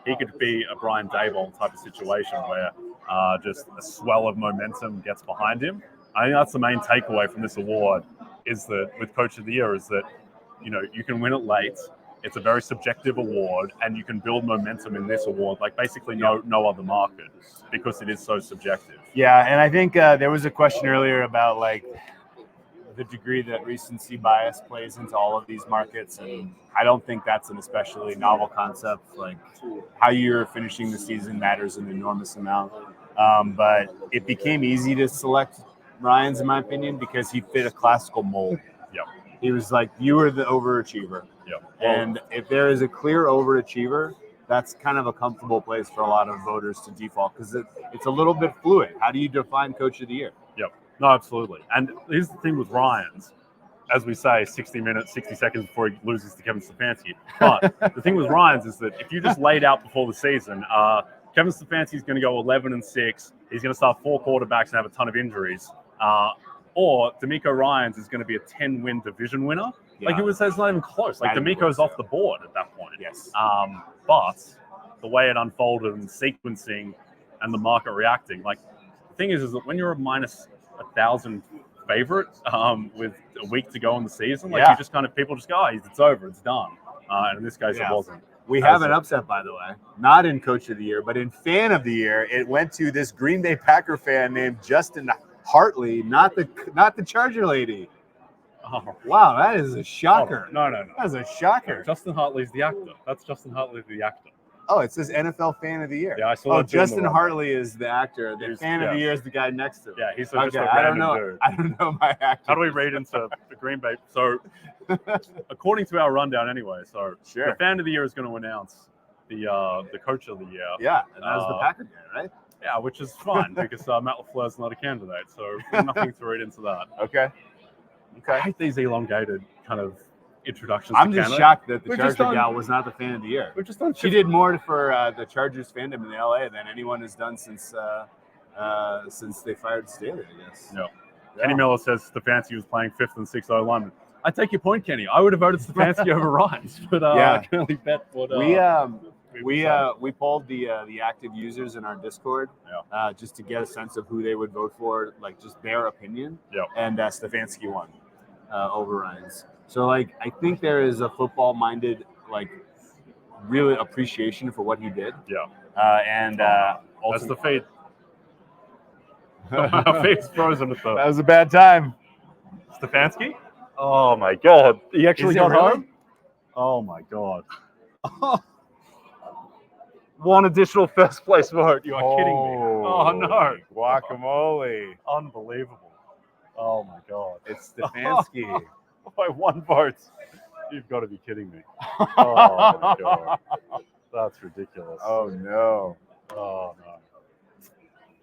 he could be a Brian Daboll type of situation where just a swell of momentum gets behind him. I think that's the main takeaway from this award is that with Coach of the Year is that, you can win it late. It's a very subjective award, and you can build momentum in this award, like basically no other market, because it is so subjective. Yeah, and I think there was a question earlier about like the degree that recency bias plays into all of these markets, and I don't think that's an especially novel concept. Like how you're finishing the season matters an enormous amount, but it became easy to select Ryans, in my opinion, because he fit a classical mold. Yep. He was like, you were the overachiever. Yep. And if there is a clear overachiever, that's kind of a comfortable place for a lot of voters to default because it's a little bit fluid. How do you define Coach of the Year? Yep. No, absolutely. And here's the thing with Ryans, as we say, 60 minutes, 60 seconds before he loses to Kevin Stefanski. But the thing with Ryans is that if you just laid out before the season, Kevin Stefanski is going to go 11-6. He's going to start 4 quarterbacks and have a ton of injuries. Or D'Amico Ryans is going to be a 10-win division winner. Yeah. Like it's not even close. Like D'Amico's off the board at that point. Yes. But the way it unfolded and sequencing and the market reacting, like the thing is that when you're a minus 1,000 favorite with a week to go in the season, like you just kind of people just go, it's over, it's done. And in this case, it wasn't. We have an upset, by the way, not in Coach of the Year, but in Fan of the Year. It went to this Green Bay Packer fan named Justin Hartley, not the Charger lady. Oh, wow, that is a shocker. No. That's a shocker. No, Justin Hartley's the actor. That's Justin Hartley, the actor. Oh, it says NFL Fan of the Year. Yeah, I saw that. Justin Hartley is the actor. The Fan of the Year is the guy next to him. Yeah, he's just a random dude. I don't know my actor. How do we read into the Green Bay? So, according to our rundown anyway, the Fan of the Year is going to announce the Coach of the Year. Yeah, and that's the Packer guy, right? Yeah, which is fine because Matt LaFleur's not a candidate, so nothing to read into that. Okay. I hate these elongated kind of introductions. I'm just shocked that the Charger gal was not the Fan of the Year. She did more for the Chargers fandom in LA than anyone has done since they fired Staley, I guess. Yeah. Kenny Miller says Stefanski was playing 5th and 6th O-lineman. I take your point, Kenny. I would have voted Stefanski over Ryans, but I can only bet what. We polled the active users in our Discord just to get a sense of who they would vote for, like just their opinion. Yeah. And Stefanski won over Ryans. So I think there is a football-minded really appreciation for what he did. Yeah. And that's the fate. My fate's frozen with that was a bad time. Stefanski? Oh my God! He actually got home. Really? Oh my God! One additional first place vote. You are kidding me. Oh no! Guacamole! Unbelievable! Oh my God! It's Stefanski. By 1 vote. You've got to be kidding me. Oh my God! That's ridiculous. Oh no! Oh no!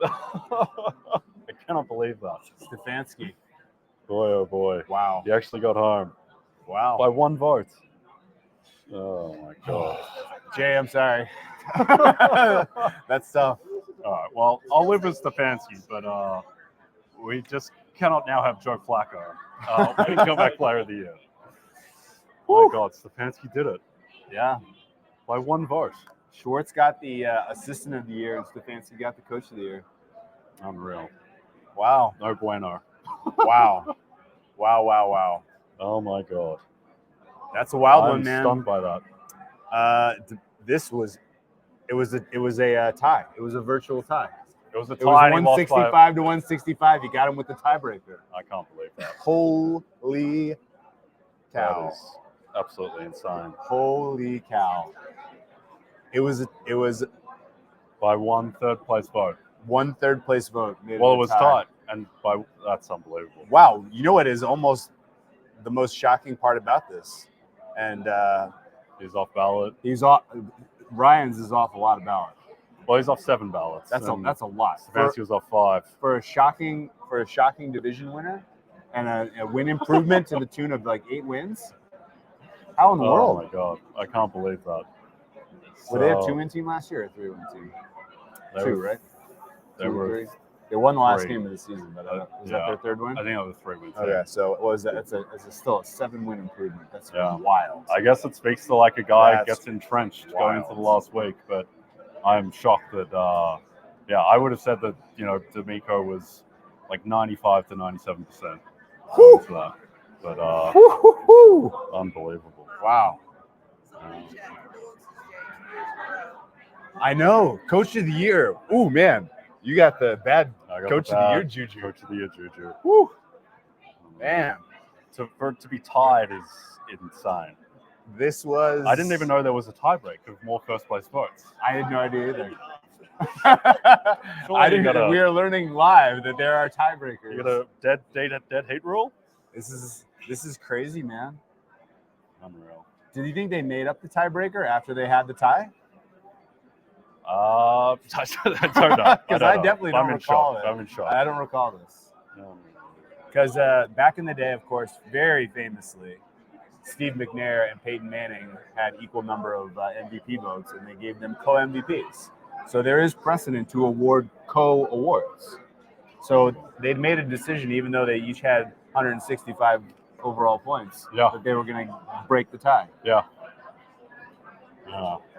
I cannot believe that. Stefanski. Boy, oh boy. Wow. He actually got home. Wow. By 1 vote. Oh my god. Jay, I'm sorry. That's tough. All right. Well, I'll live with Stefanski, but we just cannot now have Joe Flacco. Comeback player of the year. Oh my god, Stefanski did it Yeah. by 1 vote. Schwartz got the assistant of the year, and Stefanski got the coach of the year. Unreal. Wow. No bueno. Wow. Wow. Oh my god. That's a wild I'm one, man. stunned by that. It was a tie. It was a virtual tie. It was a It was tie. and he lost 165 to 165. You got him with the tiebreaker. I can't believe that. Holy cow. That is absolutely insane. Holy cow. It was By 1 third place vote. 1 third place vote. Well, it was tied, and that's unbelievable. Wow. You know what is almost the most shocking part about this? And He's off ballot. he's off. Ryan's is off a lot of ballots. Well, he's off 7 ballots. That's a lot. Stefanski was off 5. For a shocking division winner and a win improvement to the tune of like 8 wins. How in the Oh world? my god, I can't believe that. Were they a 2-win team last year or a 3-win team? They 2, were- right? They 2 or were. 3? They won the last 3. game of the season, but was Yeah. that their 3rd win? I think it was a 3-win. Okay, so what was that? It's still a 7-win improvement. That's Yeah. wild. I guess it speaks to like a guy That's gets entrenched going into the wild. last week, but I'm shocked that. I would have said that D'Amico was like 95 to 97%. Whew. For that. But Woo-hoo-hoo. unbelievable. Wow. I know. Coach of the year. Ooh, man. You got the bad I got coach the of the year bad juju. Coach of the year juju. Woo. Man. For it to be tied is insane. This was... I didn't even know there was a tiebreak of more first place votes. I had no idea either. Surely you gotta- We are learning live that there are tiebreakers. You got a dead heat rule? This is crazy, man. Unreal. Did you think they made up the tiebreaker after they had the tie? I don't know. Because I definitely don't I'm in recall shock. it. I'm in shock. I don't recall this. No. Because back in the day, of course, very famously, Steve McNair and Peyton Manning had equal number of MVP votes, and they gave them co-MVPs. So there is precedent to award co-awards. So they'd made a decision, even though they each had 165 overall points, that they were going to break the tie. Yeah.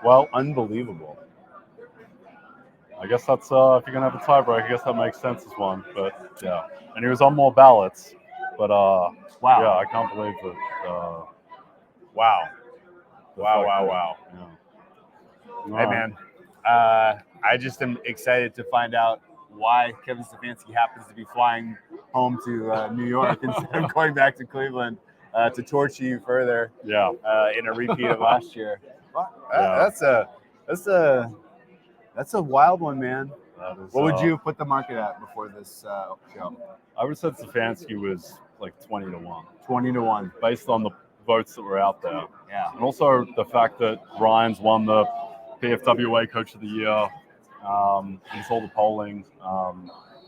Well, unbelievable. I guess that's if you're gonna have a tiebreak, I guess that makes sense as one. But yeah, and he was on more ballots. But wow, yeah, I can't believe that. Wow. Yeah. Hey man, I just am excited to find out why Kevin Stefanski happens to be flying home to New York instead of going back to Cleveland to torture you further. Yeah. In a repeat of last year. Yeah. That's a wild one, man. What would you have put the market at before this show? I would have said Stefanski was like 20 to 1. 20 to 1. Based on the votes that were out there. Yeah. And also the fact that Ryan's won the PFWA Coach of the Year. And all the polling.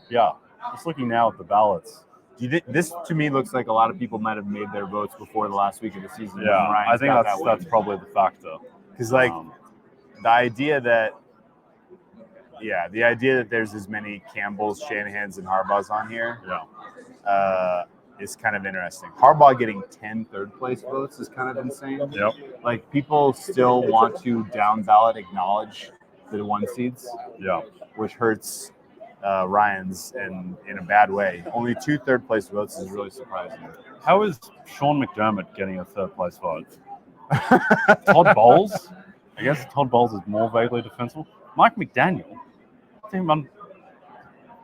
Just looking now at the ballots. This to me looks like a lot of people might have made their votes before the last week of the season. Yeah, I think that's probably the factor. Because the idea that there's as many Campbells, Shanahans, and Harbaughs on here, is kind of interesting. Harbaugh getting 10 third place votes is kind of insane. Yep. Like people still want to down ballot acknowledge the 1 seeds. Yeah. Which hurts Ryan's in a bad way. Only 2 third place votes is really surprising. How is Sean McDermott getting a third place vote? Todd Bowles? I guess Todd Bowles is more vaguely defensible. Mike McDaniel?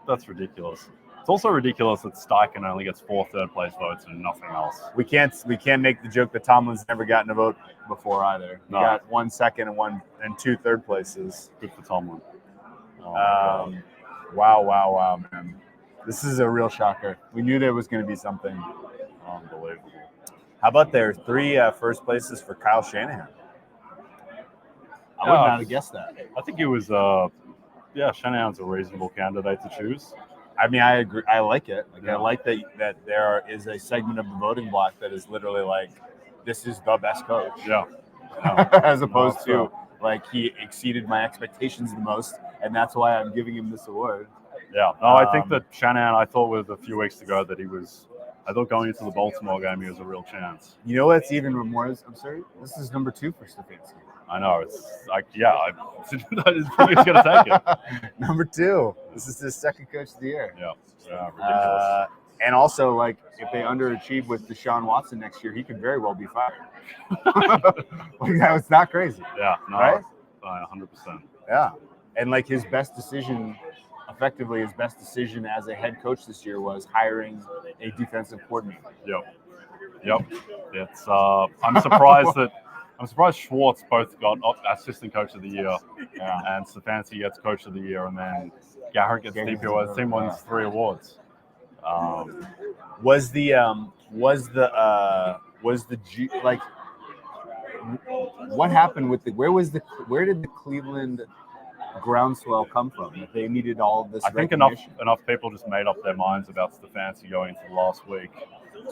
That's ridiculous. It's also ridiculous that Steichen only gets 4 third place votes and nothing else. We can't make the joke that Tomlin's never gotten a vote before either. He got 1 second and 2 third places. Good for Tomlin. Wow, man. This is a real shocker. We knew there was going to be something. Unbelievable. How about their 3 first places for Kyle Shanahan? I would not have guessed that. I think it was, Shanahan's a reasonable candidate to choose. I mean, I agree. I like it. I like that there is a segment of the voting block that is literally like, this is the best coach. Yeah. as opposed to like he exceeded my expectations the most, and that's why I'm giving him this award. Yeah, no, I think that Shanahan, I thought with a few weeks ago that I thought going into the Baltimore game, he was a real chance. You know what's even more absurd? This is number 2 for Stefanski. I know, it's like, I think he's going to take it. Number 2. This is his second coach of the year. Yeah, ridiculous. And also, like, if they underachieve with Deshaun Watson next year, he could very well be fired. Like, it's not crazy. Yeah, no, right? 100%. Yeah. And, like, his best decision as a head coach this year was hiring a defensive coordinator. Yep. It's I'm surprised Schwartz both got assistant coach of the year, and Stefanski gets coach of the year, and then Garrett gets DPOY. The team wins 3 awards. What happened with where did the Cleveland groundswell come from? That they needed all of this. I think enough people just made up their minds about Stefanski going into the last week.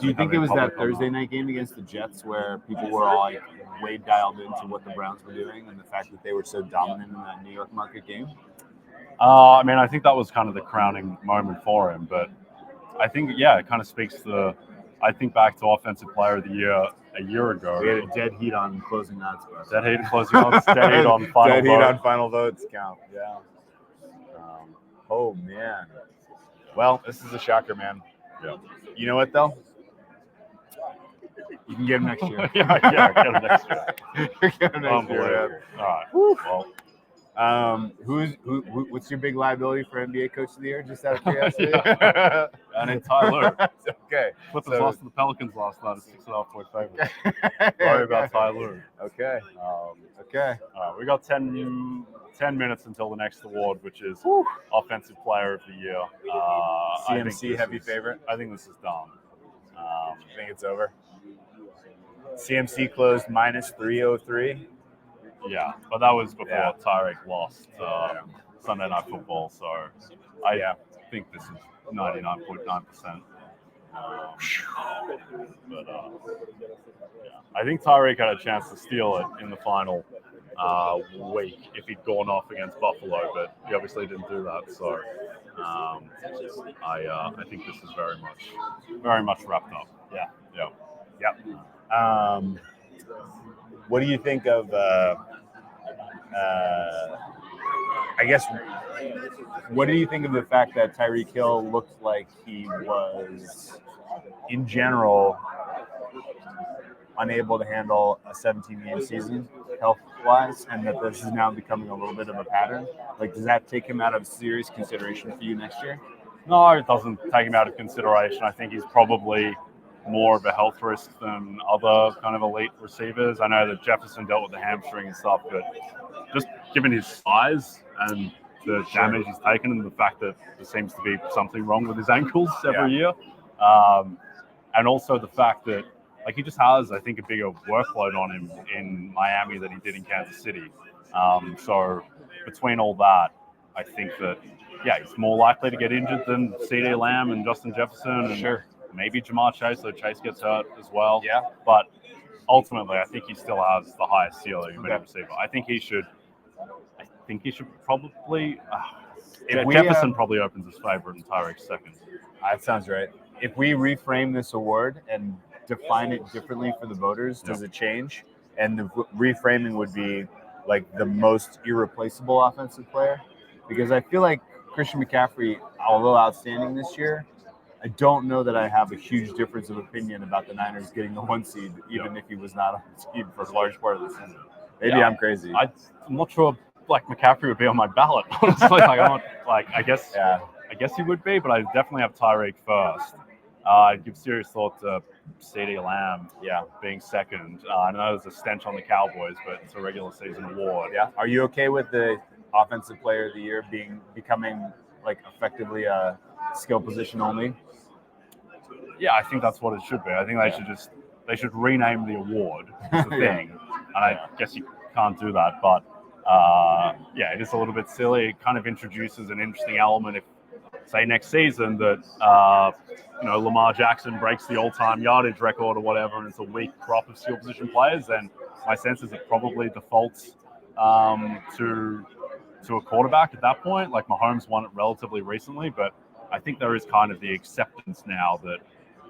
Do you think it was that Thursday night game against the Jets where people were all like way dialed into what the Browns were doing and the fact that they were so dominant in that New York market game? I mean, I think that was kind of the crowning moment for him, but I think, it kind of speaks to, I think back to Offensive Player of the Year a year ago. We had a dead heat on closing odds. Dead heat on final votes count. Yeah. Oh, man. Well, this is a shocker, man. Yeah. You know what, though? You can get him next year. get him next year. Get him next year, man. All right. Well, what's your big liability for NBA Coach of the Year? Just out of curiosity. And then Tyler. Okay. Clippers lost to the Pelicans last night, a 6.5-point favorite. Sorry about Tyler. Okay. Okay. We got 10 minutes until the next award, which is Offensive Player of the Year. CMC heavy favorite. I think this is done. I think it's over. CMC closed minus 303. Yeah, but that was before Tyreek lost Sunday Night Football, so I think this is 99.9%. I think Tyreek had a chance to steal it in the final week if he'd gone off against Buffalo, but he obviously didn't do that. So I think this is very much wrapped up. Yep. What do you think of? I guess. What do you think of the fact that Tyreek Hill looked like he was, in general, unable to handle a 17-game season health-wise, and that this is now becoming a little bit of a pattern? Like, does that take him out of serious consideration for you next year? No, it doesn't take him out of consideration. I think he's probably more of a health risk than other kind of elite receivers. I know that Jefferson dealt with the hamstring and stuff, but just given his size and the damage he's taken and the fact that there seems to be something wrong with his ankles every year, and also the fact that he just has, I think, a bigger workload on him in Miami than he did in Kansas City. So between all that, I think that, he's more likely to get injured than CeeDee Lamb and Justin Jefferson and maybe Jamar Chase, so Chase gets hurt as well. Yeah. But ultimately, I think he still has the highest ceiling of any receiver. I think he should probably Jefferson probably opens his favorite and Tyreek's second. That sounds right. If we reframe this award and define it differently for the voters, does it change? And the reframing would be like the most irreplaceable offensive player, because I feel like Christian McCaffrey, although outstanding this year, I don't know that I have a huge difference of opinion about the Niners getting the 1 seed, even if he was not on the seed for a large part of the season. Maybe I'm crazy. I'm not sure. McCaffrey would be on my ballot. Honestly, I guess he would be, but I definitely have Tyreek first. I'd give serious thought to CeeDee Lamb, being second. I know there's a stench on the Cowboys, but it's a regular season award. Yeah. Are you okay with the Offensive Player of the Year becoming effectively a skill position only? Yeah, I think that's what it should be. I think they should rename the award. Is the thing, and I guess you can't do that, but it is a little bit silly. It kind of introduces an interesting element if say next season that Lamar Jackson breaks the all-time yardage record or whatever, and it's a weak crop of skill position players, then my sense is it probably defaults to a quarterback at that point. Like Mahomes won it relatively recently, but I think there is kind of the acceptance now that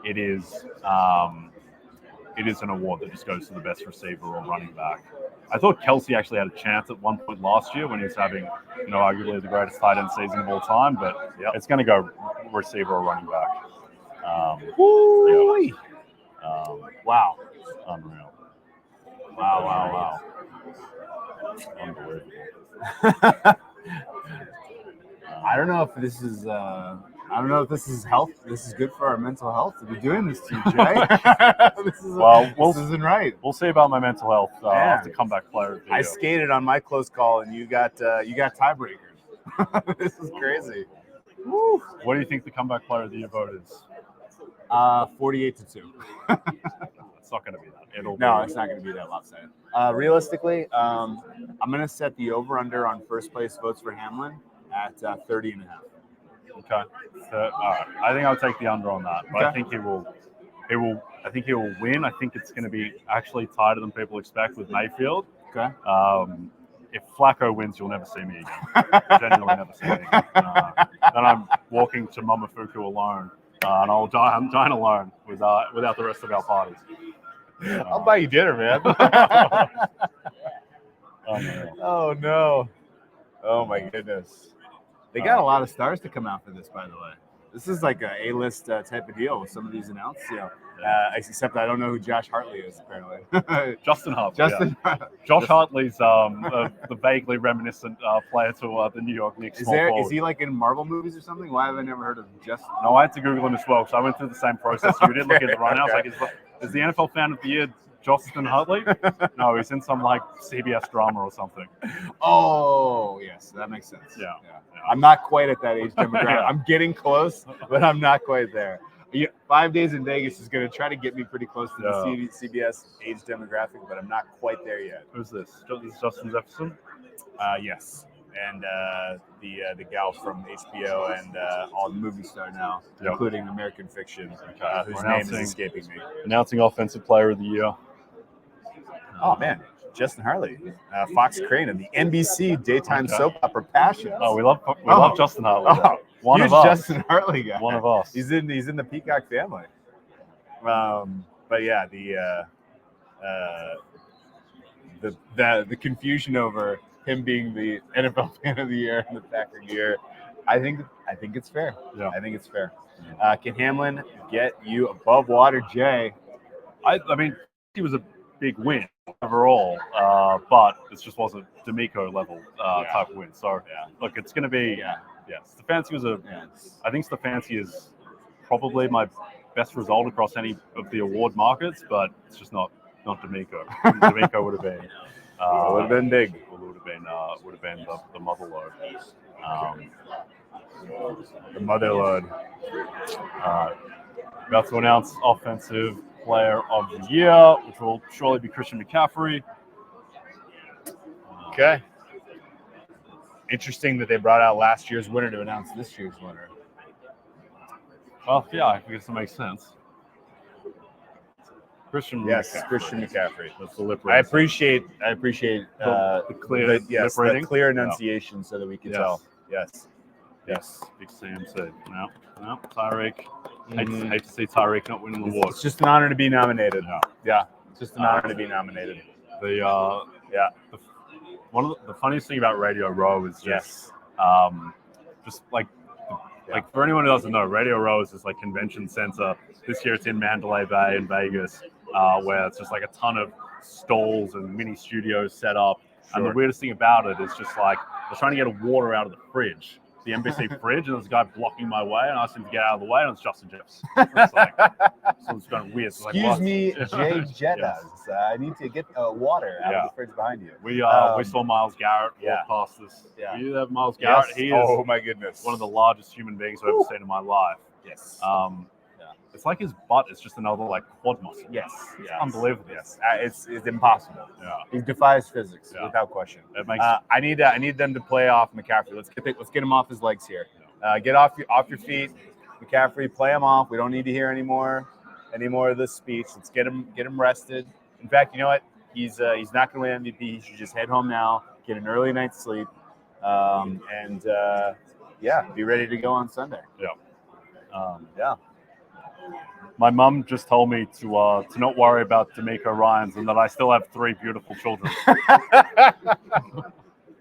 it is an award that just goes to the best receiver or running back. I thought Kelsey actually had a chance at one point last year when he was having, arguably the greatest tight end season of all time, but it's going to go receiver or running back. Wow. Unreal. Wow. Unbelievable. I don't know if this is health. This is good for our mental health to be doing this to you, Jay. This isn't right. We'll see about my mental health. I'll have to come back player. I skated on my close call, and you got tiebreakers. This is crazy. Woo. What do you think the comeback player of the year vote is? 48-2. It's not going to be that. It's not going to be that lopsided. Realistically, I'm going to set the over/under on first place votes for Hamlin at 30.5. Okay. All right. I think I'll take the under on that. But I think he will win. I think it's going to be actually tighter than people expect with Mayfield. Okay. If Flacco wins, you'll never see me again. Genuinely never see me again. Then I'm walking to Momofuku alone, and I'm dying alone without the rest of our parties. I'll buy you dinner, man. Oh no! Oh my goodness! They got a lot of stars to come out for this, by the way. This is like a A-list type of deal with some of these announced. Except I don't know who Josh Hartley is, apparently. Justin Hartley. Josh Hartley's the vaguely reminiscent player to the New York Knicks. Is he like in Marvel movies or something? Why have I never heard of Justin? No, I had to Google him as well, so I went through the same process you did. Look at the runouts. Okay. Like, is the NFL fan of the year Justin Hartley? No, he's in some like CBS drama or something. Oh, yes, that makes sense. Yeah. I'm not quite at that age demographic. I'm getting close, but I'm not quite there. 5 days in Vegas is going to try to get me pretty close to the CBS age demographic, but I'm not quite there yet. Who's this? Is Justin Jefferson? Yes. And the gal from HBO and all the movie star now, including American Fiction, whose name is escaping me. Announcing Offensive Player of the Year. Oh, man. Justin Hartley, Fox Crane of the NBC daytime soap opera Passions. Oh, we love Justin Hartley. One of us. Justin Hartley guy. One of us. He's in the Peacock family. But yeah, the confusion over him being the NFL fan of the year and the Packer of the year, I think it's fair. Yeah. I think it's fair. Can Hamlin get you above water, Jay? I mean, he was a big win overall, but it just wasn't D'Amico level type of win. So look, it's going to be Stefanski was I think Stefanski is probably my best result across any of the award markets, but it's just not D'Amico. D'Amico would have been would have been big. Would have been the mother load. The mother load. About to announce Offensive Player of the Year, which will surely be Christian McCaffrey. Okay. Interesting that they brought out last year's winner to announce this year's winner. Well, yeah, I guess it makes sense. Christian McCaffrey. That's the lip I appreciate the clear the clear enunciation so that we can tell. Yes. Big Sam said, no, Tyreek. Hate to see Tyreek not winning the award. It's just an honor to be nominated. Yeah, it's just an honor to be nominated. One of the funniest thing about Radio Row is just like for anyone who doesn't know, Radio Row is this like convention center. This year it's in Mandalay Bay in Vegas, where it's just like a ton of stalls and mini studios set up. Sure. And the weirdest thing about it is just like they're trying to get a water out of the fridge, the NBC fridge, and there's a guy blocking my way, and I asked him to get out of the way, and it's Justin Jefferson. It's like, so it's kind of weird. It's Excuse me, Jay Jettas. I need to get water out of the fridge behind you. We saw Myles Garret walk past this. Yeah. You have Myles Garret. Yes. He is oh my goodness, one of the largest human beings I've ever seen in my life. Yes. It's like his butt is just another like quad muscle. Yes. It's unbelievable. Yes. It's impossible. Yeah. He defies physics without question. It makes I need them to play off McCaffrey. Let's get him off his legs here. Get off your feet. McCaffrey, play him off. We don't need to hear any more of this speech. Let's get him rested. In fact, you know what? He's not going to win MVP. He should just head home now, get an early night's sleep, and be ready to go on Sunday. Yeah. My mum just told me to not worry about D'Amico Ryans and that I still have 3 beautiful children.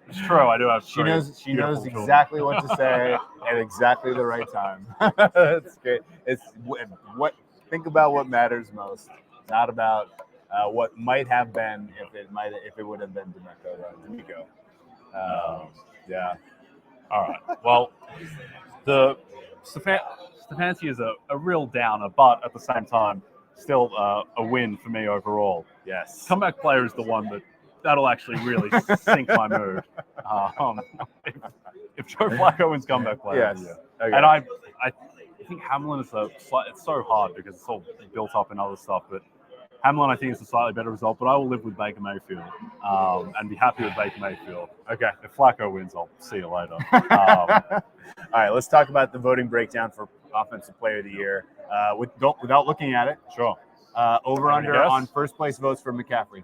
It's true. I do have. She knows exactly what to say at exactly the right time. That's great. It's what think about what matters most, not about what might have been if it would have been D'Amico. Yeah. All right. Well, the Stefanski is a real downer, but at the same time, still a win for me overall. Yes. Comeback player is the one that'll actually really sink my mood. If Joe Flacco wins comeback player, yes. Okay. And I think Hamlin is it's so hard because it's all built up in other stuff, but Hamlin I think is a slightly better result, but I will live with Baker Mayfield and be happy with Baker Mayfield. Okay. If Flacco wins, I'll see you later. All right, let's talk about the voting breakdown for Offensive Player of the Year without looking at it. Sure. Over-under on first place votes for McCaffrey.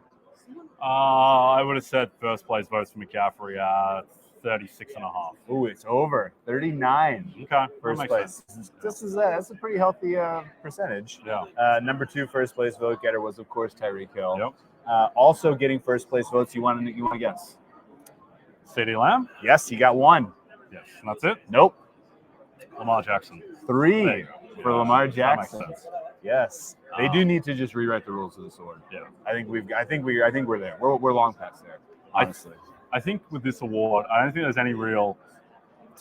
I would have said first place votes for McCaffrey at 36.5. Ooh, it's over 39. Okay, first place. That's a pretty healthy percentage. Yeah. Number 2 first place vote getter was of course Tyreek Hill. Yep. Also getting first place votes. You want to guess? CeeDee Lamb. Yes, he got 1. Yes, and that's it. Nope. Lamar Jackson. 3 for Lamar Jackson. That makes sense. Yes, they do need to just rewrite the rules of this award. Yeah, I think we're there. We're long past there. Honestly, I think with this award, I don't think there's any real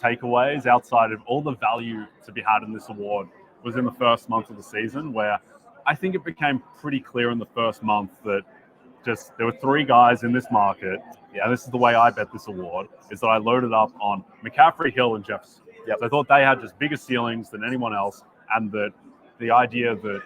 takeaways outside of all the value to be had in this award was in the first month of the season, where I think it became pretty clear in the first month that just there were 3 guys in this market. Yeah, this is the way I bet this award is that I loaded up on McCaffrey, Hill, and Jefferson. Yep. So I thought they had just bigger ceilings than anyone else, and that the idea that,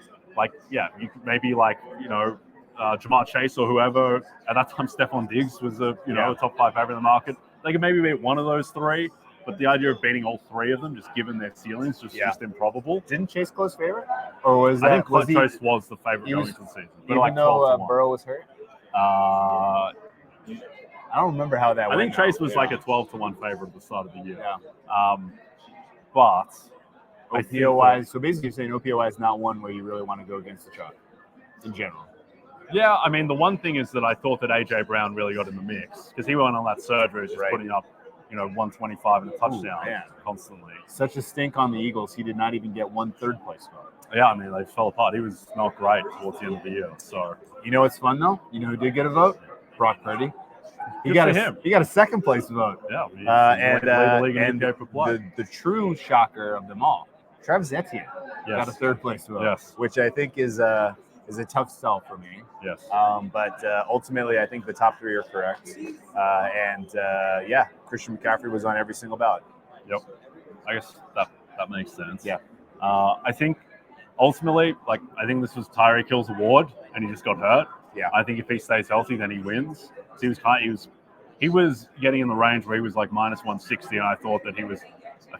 you could maybe Jamar Chase or whoever at that time, Stephon Diggs was a top 5 favorite in the market. They could maybe beat one of those 3, but the idea of beating all 3 of them, just given their ceilings, just improbable. Didn't Chase close favorite, or was I think Chase was the favorite going into the season, even though Burrow was hurt? I don't remember how that went. I think Chase was like a 12-1 favorite at the start of the year. Yeah. But OPOY, so basically you're saying OPOY is not one where you really want to go against the chalk in general. Yeah, I mean, the one thing is that I thought that A.J. Brown really got in the mix because he went on that surgery just putting up, 125 and a touchdown constantly. Such a stink on the Eagles, he did not even get 1 third place vote. Yeah, I mean, they fell apart. He was not great towards the end of the year. So, you know what's fun, though? You know who did get a vote? Brock Purdy. He got a second place vote. Yeah, the true shocker of them all, Travis Etienne got a third place vote, which I think is a tough sell for me. Yes. But ultimately, I think the top 3 are correct. Christian McCaffrey was on every single ballot. Yep. I guess that makes sense. Yeah. I think ultimately, I think this was Tyreek Hill's award, and he just got hurt. Yeah. I think if he stays healthy, then he wins. So he was getting in the range where he was like minus 160, and I thought that he was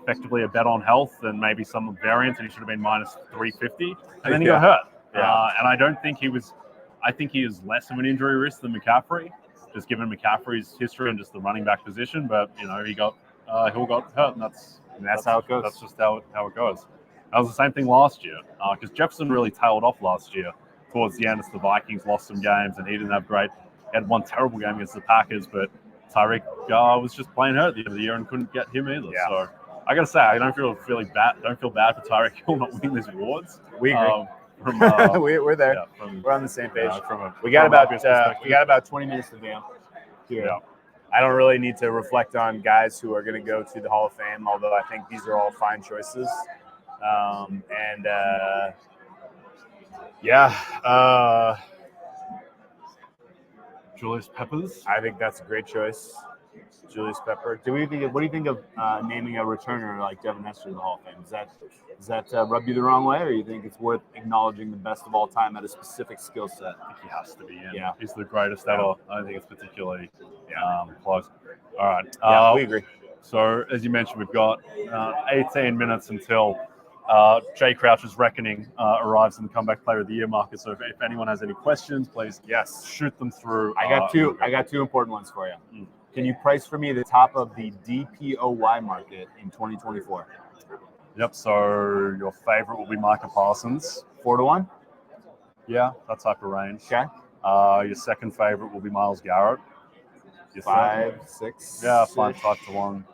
effectively a bet on health and maybe some variance, and he should have been minus 350, and then he got hurt. Yeah. And I don't think he was. I think he is less of an injury risk than McCaffrey, just given McCaffrey's history and just the running back position. But Hill got hurt, and that's how it goes. That's just how it goes. That was the same thing last year because Jefferson really tailed off last year. Towards the end, as the Vikings lost some games, and he didn't have great. He had one terrible game against the Packers, but Tyreek was just playing hurt at the end of the year and couldn't get him either. Yeah. So I got to say, I don't feel bad for Tyreek Hill not winning these awards. We agree. We're there. Yeah, we're on the same page. We got about 20 minutes to vamp here. Yeah. I don't really need to reflect on guys who are going to go to the Hall of Fame, although I think these are all fine choices. Julius Peppers. I think that's a great choice. Julius Pepper. What do you think of naming a returner like Devin Hester to the Hall of Fame? Does that rub you the wrong way, or you think it's worth acknowledging the best of all time at a specific skill set? I think he has to be in. Yeah. He's the greatest ever. I don't think it's particularly close. All right. We agree. So as you mentioned, we've got 18 minutes until Jay Crouch's Reckoning arrives in the Comeback Player of the Year market. So if anyone has any questions, please shoot them through. I got two important ones for you. Can you price for me the top of the DPOY market in 2024? Yep. So your favorite will be Micah Parsons. 4-1. Yeah, that type of range. Okay. Your second favorite will be Myles Garret. Your 5, 6. Yeah, 5-1.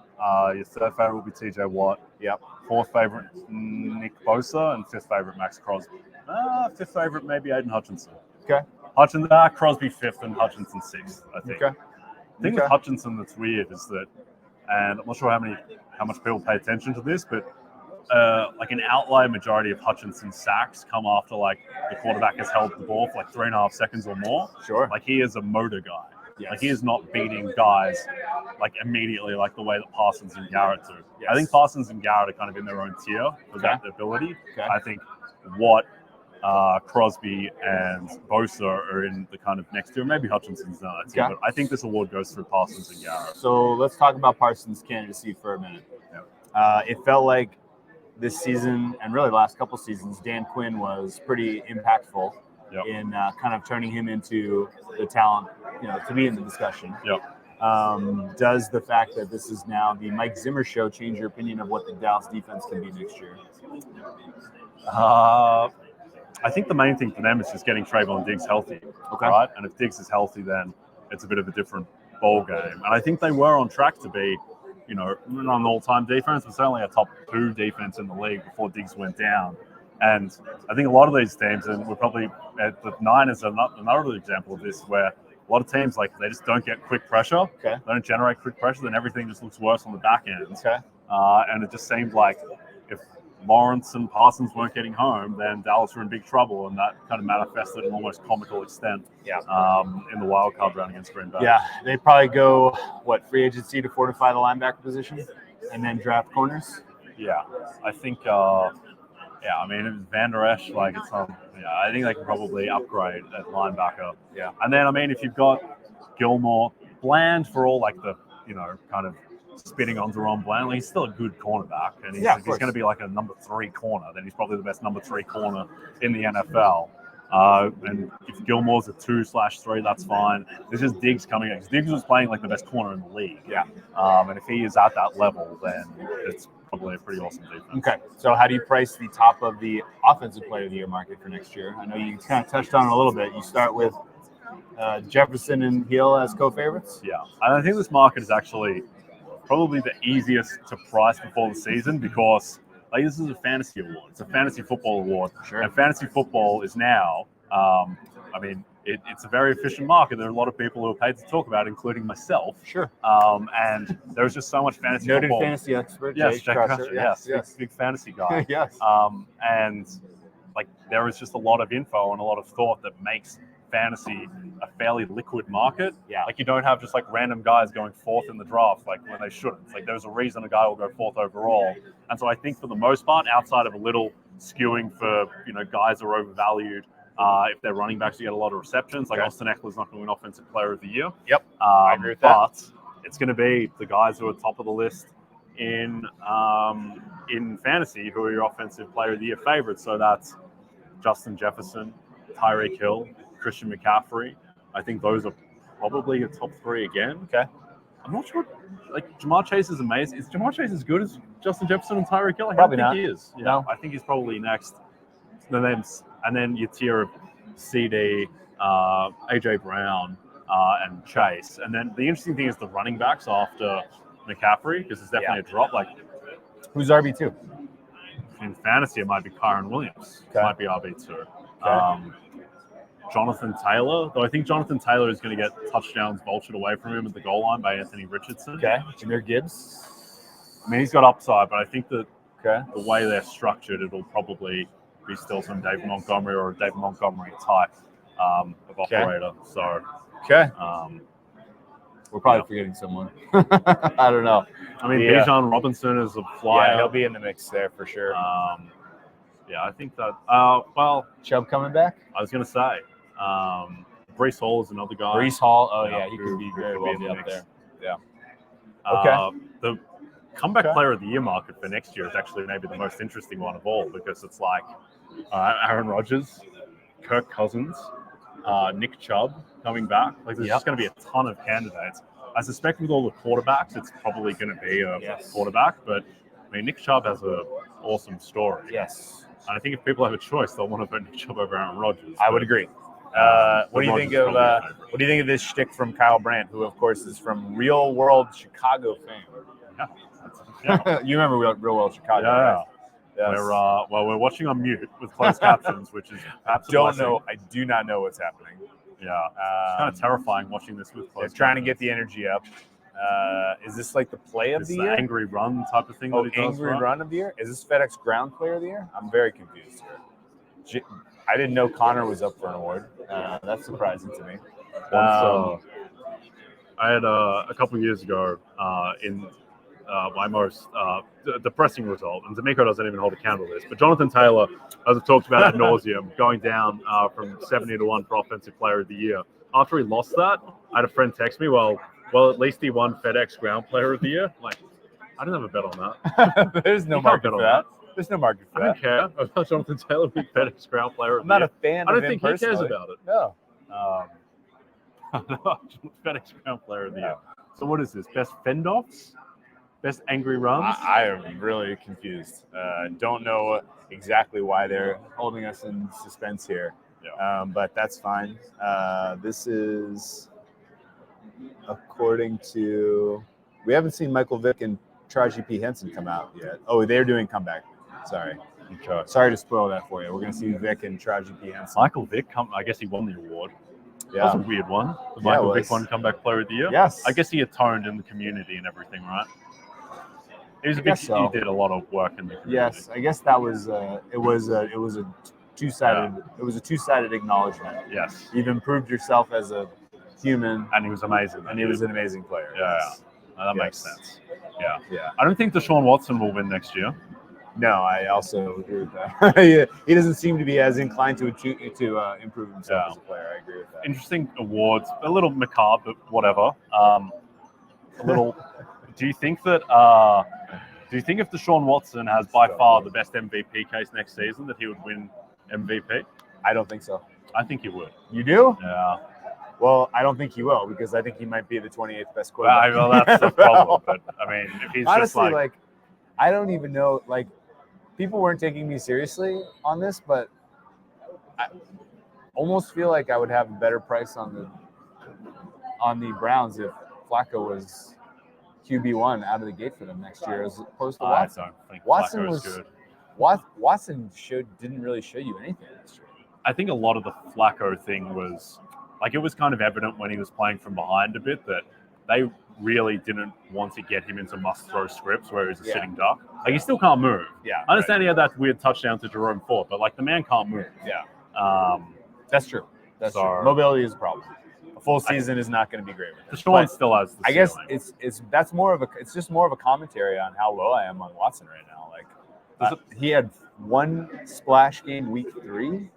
Your third favorite will be TJ Watt. Yep. Fourth favorite, Nick Bosa, and fifth favorite, Max Crosby. Fifth favorite, maybe Aiden Hutchinson. Okay. Crosby fifth and Hutchinson sixth, I think. Okay. The thing with Hutchinson that's weird is that, and I'm not sure how much people pay attention to this, but like an outlier majority of Hutchinson's sacks come after like the quarterback has held the ball for like 3.5 seconds or more. Sure. Like he is a motor guy. Yes. Like he is not beating guys like immediately like the way that Parsons and Garrett do. Yes. I think Parsons and Garrett are kind of in their own tier for that ability. Okay. I think Watt, Crosby, and Bosa are in the kind of next tier. Maybe Hutchinson's not that tier, but I think this award goes through Parsons and Garrett. So let's talk about Parsons' candidacy for a minute. Yep. It felt like this season, and really the last couple seasons, Dan Quinn was pretty impactful in kind of turning him into the talent, to be in the discussion. Yep. Does the fact that this is now the Mike Zimmer show change your opinion of what the Dallas defense can be next year? I think the main thing for them is just getting Trayvon Diggs healthy, right? And if Diggs is healthy, then it's a bit of a different ball game. And I think they were on track to be, not an all-time defense, but certainly a top 2 defense in the league before Diggs went down. And I think a lot of these teams, and we're probably at the Niners are another example of this, where a lot of teams, like, they just don't get quick pressure. Okay. They don't generate quick pressure, then everything just looks worse on the back end. Okay. And it just seemed like if Lawrence and Parsons weren't getting home, then Dallas were in big trouble, and that kind of manifested in an almost comical extent in the wild card round against Green Bay. Yeah, they probably go, free agency to fortify the linebacker position and then draft corners? Yeah, I think, I mean, Van Der Esch, like, I think they can probably upgrade at linebacker. Yeah. And then, I mean, if you've got Gilmore, Bland for all, like, the, kind of spitting on Jerome Bland, he's still a good cornerback, and he's going to be like a number 3 corner. Then he's probably the best number 3 corner in the NFL. And if Gilmore's a 2/3, that's fine. There's just Diggs coming in. Diggs was playing like the best corner in the league. Yeah. And if he is at that level, then it's probably a pretty awesome defense. Okay. So how do you price the top of the Offensive Player of the Year market for next year? I know you kind of touched on it a little bit. You start with Jefferson and Hill as co-favorites. Yeah. And I think this market is actually probably the easiest to price before the season because this is a fantasy award. It's a fantasy football award. Sure. And fantasy football is now, it's a very efficient market. There are a lot of people who are paid to talk about it, including myself. Sure. And there's just so much fantasy Noted football. fantasy expert. Yes, Jay Crusher. Yes. Big fantasy guy. Yes. And like there is just a lot of info and a lot of thought that makes fantasy a fairly liquid market. Yeah. Like you don't have just like random guys going 4th in the draft like when they shouldn't. Like there's a reason a guy will go 4th overall. And so I think for the most part, outside of a little skewing for guys who are overvalued, if they're running backs, you get a lot of receptions. Like Austin Eckler's not going to win Offensive Player of the Year. Yep. I agree with that. But it's going to be the guys who are top of the list in fantasy who are your Offensive Player of the Year favorites. So that's Justin Jefferson, Tyreek Hill, Christian McCaffrey. I think those are probably your top 3 again. Okay. I'm not sure. Like Jamar Chase is amazing. Is Jamar Chase as good as Justin Jefferson and Tyreek Hill? Probably I not. think he is. Yeah, No. I think he's probably next. And then your tier of CD, AJ Brown, and Chase. And then the interesting thing is the running backs after McCaffrey, because it's definitely a drop. Like who's RB2? In fantasy, it might be Kyron Williams. Okay. It might be RB2. Okay. Jonathan Taylor, though I think Jonathan Taylor is going to get touchdowns vultured away from him at the goal line by Anthony Richardson. Okay. Jahmyr Gibbs. I mean, he's got upside, but I think that the way they're structured, it'll probably be still some David Montgomery or a David Montgomery type of operator. So, we're probably forgetting someone. I don't know. I mean, Bijan Robinson is a flyer. Yeah, he'll be in the mix there for sure. I think that. Chubb coming back? I was going to say. Breece Hall is another guy. Breece Hall, he could be very well in the up mix. there. Yeah. Okay. comeback player of the year market for next year is actually maybe the most interesting one of all, because it's like Aaron Rodgers, Kirk Cousins, Nick Chubb coming back. Like there's just going to be a ton of candidates. I suspect with all the quarterbacks, it's probably going to be a quarterback. But I mean, Nick Chubb has an awesome story. Yes. And I think if people have a choice, they'll want to vote Nick Chubb over Aaron Rodgers. I would agree. What do you think of this shtick from Kyle Brandt, who of course is from Real World Chicago fame? Yeah. You remember Real World Chicago? Yeah. Right? Yes. We're watching on mute with closed captions, which is perhaps I do not know what's happening. Yeah, it's kind of terrifying watching this with closed. Trying to get the energy up. Is this like the play of the year? Angry run type of thing? Oh, angry run of the year? Is this FedEx Ground Player of the Year? I'm very confused here. I didn't know Connor was up for an award. That's surprising to me. I had a couple of years ago in my most depressing result, and D'Amico doesn't even hold a candle to this, but Jonathan Taylor, as I've talked about ad nauseum, going down from 70-1 for Offensive Player of the Year. After he lost that, I had a friend text me, well, at least he won FedEx Ground Player of the Year. I'm like, I didn't have a bet on that. There's no market for that. There's no market for that. I don't care about Jonathan Taylor being FedEx Ground Player of the Year. I'm not a fan of him. I don't think he cares about it. No. FedEx Ground Player of the Year. So what is this? Best fend-offs? Best angry runs? I am really confused. Don't know exactly why they're holding us in suspense here. Yeah. But that's fine. This is according to... We haven't seen Michael Vick and Taraji P. Henson come out yet. Oh, they're doing comeback. Sorry. Okay. Sorry to spoil that for you. We're going to see Vick and Taraji P. Henson. Michael Vick, I guess he won the award. Yeah. That was a weird one. The Michael Vick won Comeback Player of the Year. Yes. I guess he atoned in the community and everything, right? He was he did a lot of work in the community. Yes, I guess that was it was a two-sided acknowledgement. Yes. You've improved yourself as a human, and he was amazing. And he was an amazing player. Yeah, that makes sense. Yeah. Yeah. I don't think Deshaun Watson will win next year. No, I also agree with that. He doesn't seem to be as inclined to improve himself as a player. I agree with that. Interesting awards, a little macabre, but whatever. A little. Do you think that? Do you think if Deshaun Watson has by far the best MVP case next season, that he would win MVP? I don't think so. I think he would. You do? Yeah. Well, I don't think he will, because I think he might be the 28th best quarterback. Well, that's the problem. But I mean, if he's honestly, just like, I don't even know. Like, people weren't taking me seriously on this, but I almost feel like I would have a better price on the Browns if Flacco was QB1 out of the gate for them next year, as opposed to Watson. I don't think Watson was good. Watson didn't really show you anything this year. I think a lot of the Flacco thing was like, it was kind of evident when he was playing from behind a bit that they really didn't want to get him into must-throw scripts where he's a sitting duck. Like, he still can't move. Yeah, I understand he had that weird touchdown to Jerome Ford, but like, the man can't move. Yeah, that's true. That's true. Mobility is a problem. A full season is not going to be great with him. Deshaun still has the ceiling. I guess it's just more of a commentary on how low I am on Watson right now. Like, he had one splash game week 3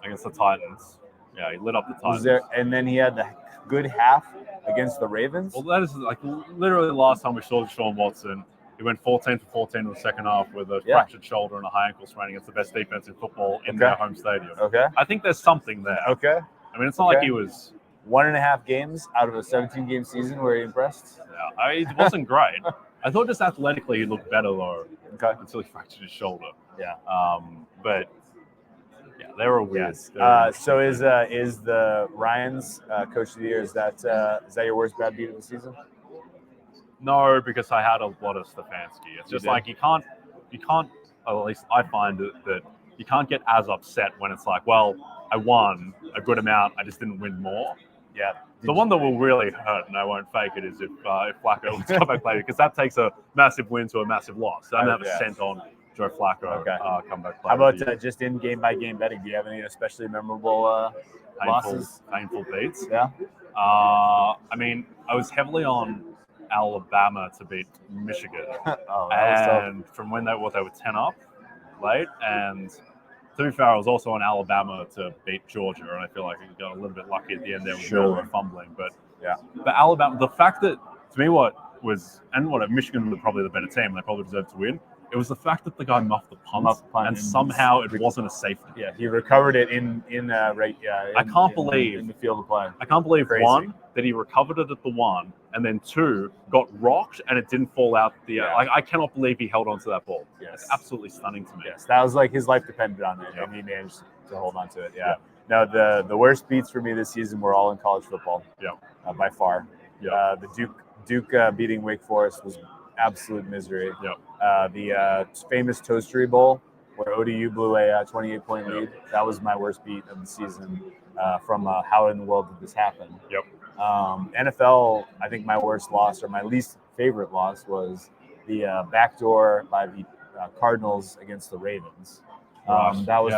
against the Titans. Yeah, he lit up the Titans. And then he had the good half against the Ravens. Well, that is like literally the last time we saw Deshaun Watson. He went 14 for 14 in the second half with a fractured shoulder and a high ankle sprain against the best defense in football in their home stadium. Okay. I think there's something there. Okay. I mean, it's not like he was 1.5 games out of a 17-game season where he impressed. Yeah, it wasn't great. I thought just athletically he looked better though. Okay. Until he fractured his shoulder. Yeah. But yeah, they were weird. Yes. So is the Ryan's coach of the year? Is that your worst bad beat of the season? No, because I had a lot of Stefanski. It's just like you can't. At least I find that you can't get as upset when it's like, well, I won a good amount, I just didn't win more. Yeah. The one that will really hurt, and I won't fake it, is if Flacco was comeback player, because that takes a massive win to a massive loss. I don't have a cent on Joe Flacco comeback player. How about just in game-by-game betting? Do you have any especially memorable losses? Painful beats? Yeah. I mean, I was heavily on Alabama to beat Michigan. And from when they were 10 up late, and to be fair, I was also on Alabama to beat Georgia, and I feel like I got a little bit lucky at the end there with Miller fumbling. But Alabama, the fact that, to me, what was, and what, Michigan were probably the better team. They probably deserved to win. It was the fact that the guy muffed the punt, and somehow it wasn't a safety. Yeah, he recovered it in I can't believe in the field of play. I can't believe Crazy. one, that he recovered it at the one, and then two, got rocked and it didn't fall out the like, I cannot believe he held on to that ball. Yes. It's absolutely stunning to me. Yes, that was like his life depended on it, and he managed to hold on to it. Yeah. Now the worst beats for me this season were all in college football. Yeah. By far. Yeah. The Duke beating Wake Forest was absolute misery. Yeah. The famous Toastery Bowl, where ODU blew a 28-point lead. That was my worst beat of the season. From how in the world did this happen? Yep. NFL, I think my worst loss, or my least favorite loss, was the backdoor by the Cardinals against the Ravens. That was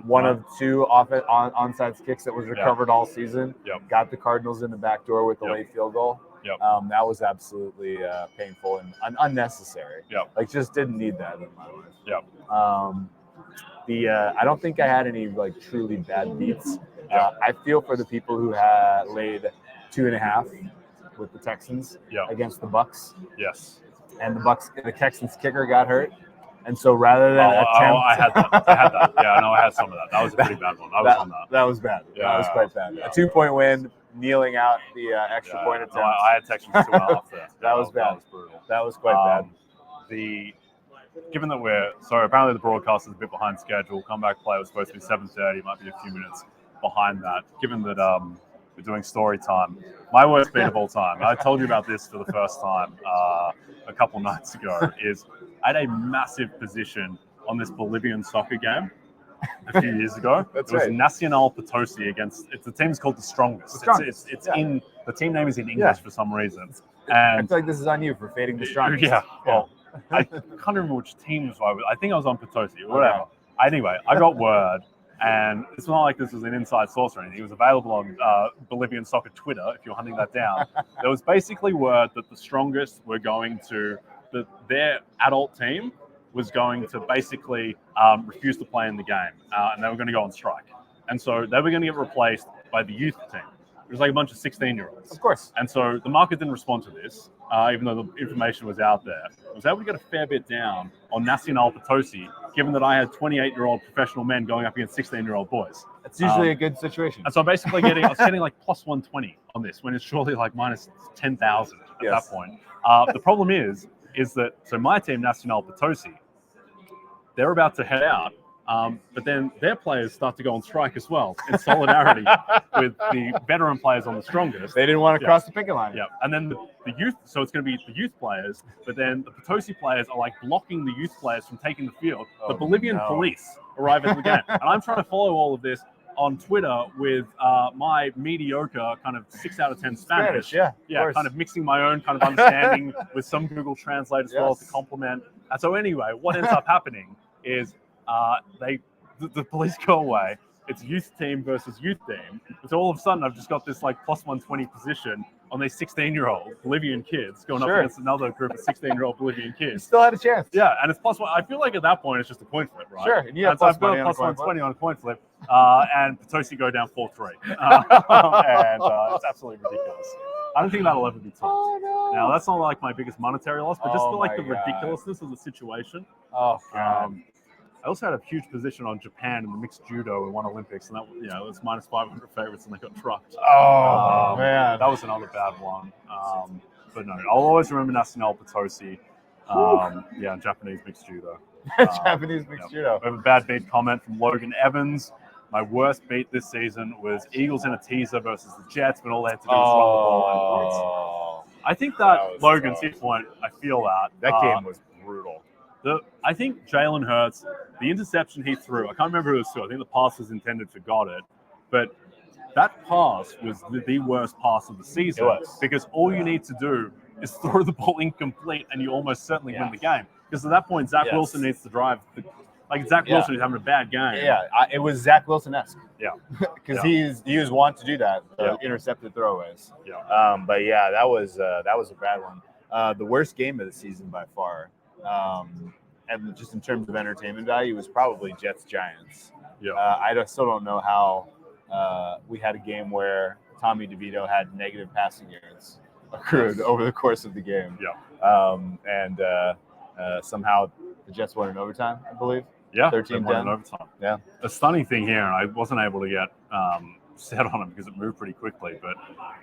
one of two onside kicks that was recovered all season. Yep. Got the Cardinals in the back door with the late field goal. Yep. That was absolutely painful and unnecessary. Yep. Like, just didn't need that in my life. Yep. I don't think I had any like truly bad beats. I feel for the people who had laid 2.5 with the Texans against the Bucks. Yes. And the Texans kicker got hurt. And so rather than I had that. Yeah, no, I had some of that. That was a pretty bad one. I was on that. That was bad. Yeah, that was quite bad. Yeah. A 2-point win, kneeling out the extra point attempt. No, I had Texans 2.5 there. That was bad. That was brutal. That was quite bad. Given that apparently the broadcast is a bit behind schedule. Comeback play was supposed to be 7:30. Might be a few minutes behind that. Given that we're doing story time, my worst beat of all time. I told you about this for the first time a couple nights ago. Is I had a massive position on this Bolivian soccer game a few years ago. That's it was right. Nacional Potosi against. The team's called the Strongest. It's in the team name is in English for some reason. And I feel like this is on you for fading the Strongest. Yeah. Well, I can't remember which teams I was. I think I was on Potosi or whatever. Anyway, I got word, and it's not like this was an inside source or anything. It was available on Bolivian Soccer Twitter if you're hunting that down. There was basically word that the Strongest were going to, their adult team was going to basically refuse to play in the game, and they were going to go on strike. And so they were going to get replaced by the youth team. It was like a bunch of 16-year-olds. Of course. And so the market didn't respond to this, even though the information was out there. I was able to get a fair bit down on Nacional Potosi, given that I had 28-year-old professional men going up against 16-year-old boys. It's usually a good situation. And so basically I was getting like plus 120 on this, when it's surely like minus 10,000 at that point. The problem is that, so my team, Nacional Potosi, they're about to head out. But then their players start to go on strike as well, in solidarity with the veteran players on the Strongest. They didn't want to cross the picket line. Yeah, and then the youth, so it's going to be the youth players, but then the Potosi players are like blocking the youth players from taking the field. The Bolivian police arrive at the game. And I'm trying to follow all of this on Twitter with my mediocre kind of 6 out of 10 Spanish. Yeah, kind of mixing my own kind of understanding with some Google Translate as well to complement. And so anyway, what ends up happening is the police go away. It's youth team versus youth team. So all of a sudden, I've just got this like plus 120 position on these 16-year-old Bolivian kids going up against another group of 16-year-old Bolivian kids. You still had a chance. Yeah, and it's plus one. I feel like at that point it's just a coin flip, right? Sure, and you have so plus I've got money a plus on a coin 120 on a coin flip, and Potosi go down 4-3, and it's absolutely ridiculous. I don't think that'll ever be topped. Oh, no. Now that's not like my biggest monetary loss, but just for like the my God. ridiculousness of the situation. Oh, God. I also had a huge position on Japan in the mixed judo in one Olympics, and that it was minus 500 favorites, and they got trucked. Oh, man. That was another bad one. But no, I'll always remember Nacional Potosi. Japanese mixed judo. Japanese mixed judo. We have a bad beat comment from Logan Evans. My worst beat this season was Eagles in a teaser versus the Jets, but all they had to do was run the ball. And I think that Logan, to your point, I feel that game was brutal. I think Jalen Hurts, the interception he threw, I can't remember who it was to. I think the pass was intended for Goddard, but that pass was the worst pass of the season because all you need to do is throw the ball incomplete and you almost certainly win the game. Because at that point, Zach Wilson needs to drive. Zach Wilson is having a bad game. Yeah, it was Zach Wilson-esque. Yeah. Because he was wont to do that, intercepted throwaways. Yeah. But yeah, that was a bad one. The worst game of the season by far. And just in terms of entertainment value, was probably Jets-Giants. Yeah. I still don't know how we had a game where Tommy DeVito had negative passing yards. accrued over the course of the game. Yeah. And somehow the Jets won in overtime, I believe. Yeah, 13-10. they won in overtime. Yeah. A stunning thing here, and I wasn't able to get set on it because it moved pretty quickly, but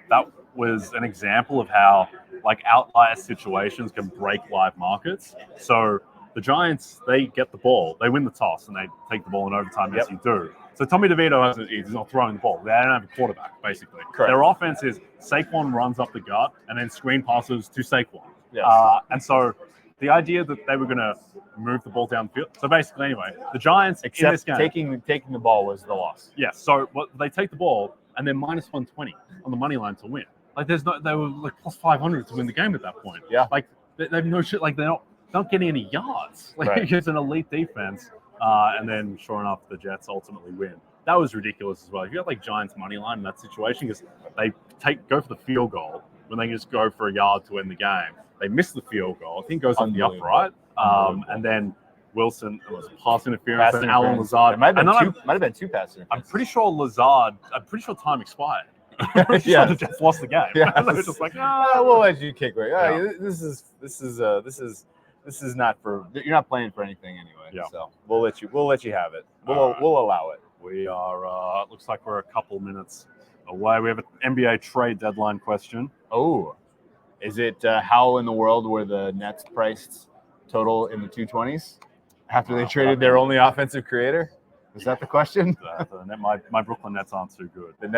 that was an example of how like outlier situations can break live markets. So the Giants, they get the ball, they win the toss, and they take the ball in overtime as you do. So Tommy DeVito he's not throwing the ball. They don't have a quarterback, basically. Correct. Their offense is Saquon runs up the gut and then screen passes to Saquon. Yes. And so the idea that they were going to move the ball down the field. So basically, anyway, the Giants in this game, taking the ball was the loss. Yes. So they take the ball and they're minus 120 on the money line to win. Like they were like plus 500 to win the game at that point. Yeah. Like they have no shit. Like they're not getting any yards. Like right. It's an elite defense. And then sure enough, the Jets ultimately win. That was ridiculous as well. If you had like Giants money line in that situation, because they go for the field goal when they can just go for a yard to win the game. They miss the field goal. I think it goes on the upright. And then Wilson, it was pass interference, and Alan Lazard. It might have been two pass interference. I'm pretty sure time expired. I'm sure the Jets lost the game. Yeah. They were just like, we'll let you kick right. Yeah. This is not for, you're not playing for anything anyway. Yeah. So we'll let you have it. We'll allow it. We are looks like we're a couple minutes away. We have an NBA trade deadline question. Oh. Is it how in the world were the Nets priced total in the 220s after they traded their only offensive creator? Is that the question? My Brooklyn Nets aren't too good. The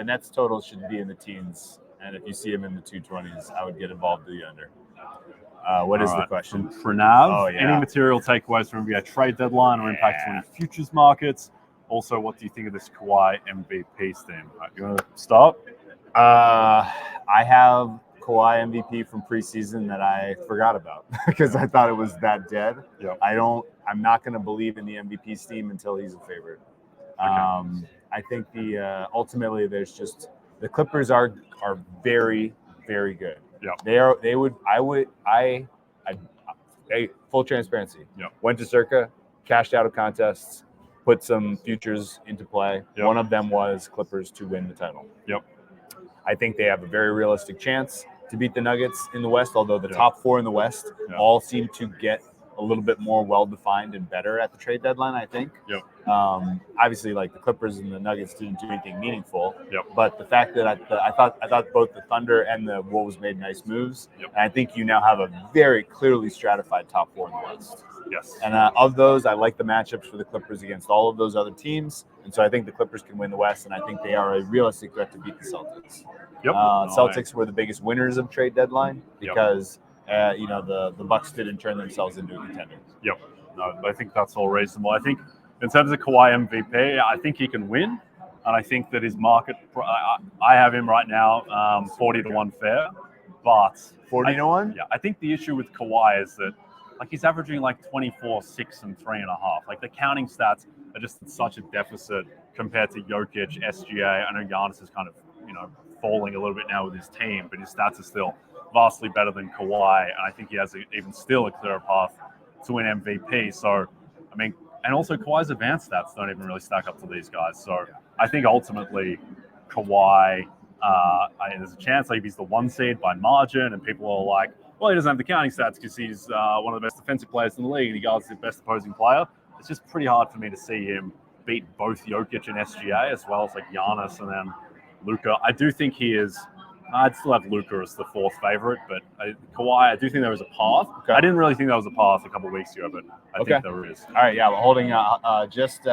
Nets total should be in the teens, and if you see them in the 220s, I would get involved to the under. What is the question? From Pranav, any material takeaways from NBA trade deadline or impact on futures markets? Also, what do you think of this Kawhi MVP steam? You want to start? I have Kawhi MVP from preseason that I forgot about because I thought it was that dead. Yep. I'm not going to believe in the MVP steam until he's a favorite. Okay. I think ultimately there's just the Clippers are very, very good. Yeah. Full transparency. Yep. Went to Circa, cashed out of contests, put some futures into play. Yep. One of them was Clippers to win the title. Yep. I think they have a very realistic chance to beat the Nuggets in the West, although the top four in the West all seem to get a little bit more well-defined and better at the trade deadline, I think. Yep. Obviously, like the Clippers and the Nuggets didn't do anything meaningful. Yep. But the fact that I thought both the Thunder and the Wolves made nice moves, and I think you now have a very clearly stratified top four in the West. Yes. And of those, I like the matchups for the Clippers against all of those other teams. And so I think the Clippers can win the West, and I think they are a realistic threat to beat the Celtics. Yep. Celtics were the biggest winners of trade deadline because the Bucks didn't turn themselves into a contender. Yep. No, I think that's all reasonable. I think in terms of Kawhi MVP, I think he can win, and I think that his market. I have him right now 40-1 fair, but 40-1. Yeah, I think the issue with Kawhi is that like he's averaging like 24, 6, and 3.5. Like the counting stats are just at such a deficit compared to Jokic, SGA. I know Giannis is kind of falling a little bit now with his team, but his stats are still vastly better than Kawhi. And I think he has even still a clearer path to win MVP. So, I mean, and also Kawhi's advanced stats don't even really stack up to these guys. So I think ultimately Kawhi, there's a chance like he's the 1 seed by margin, and people are like, well, he doesn't have the counting stats because he's one of the best defensive players in the league and he guards the best opposing player. It's just pretty hard for me to see him beat both Jokic and SGA as well as like Giannis and then Luka. I do think he is. I'd still have Luka as the 4th favorite, but Kawhi, I do think there is a path. Okay. I didn't really think there was a path a couple of weeks ago, but I think there is. All right, yeah, we're holding just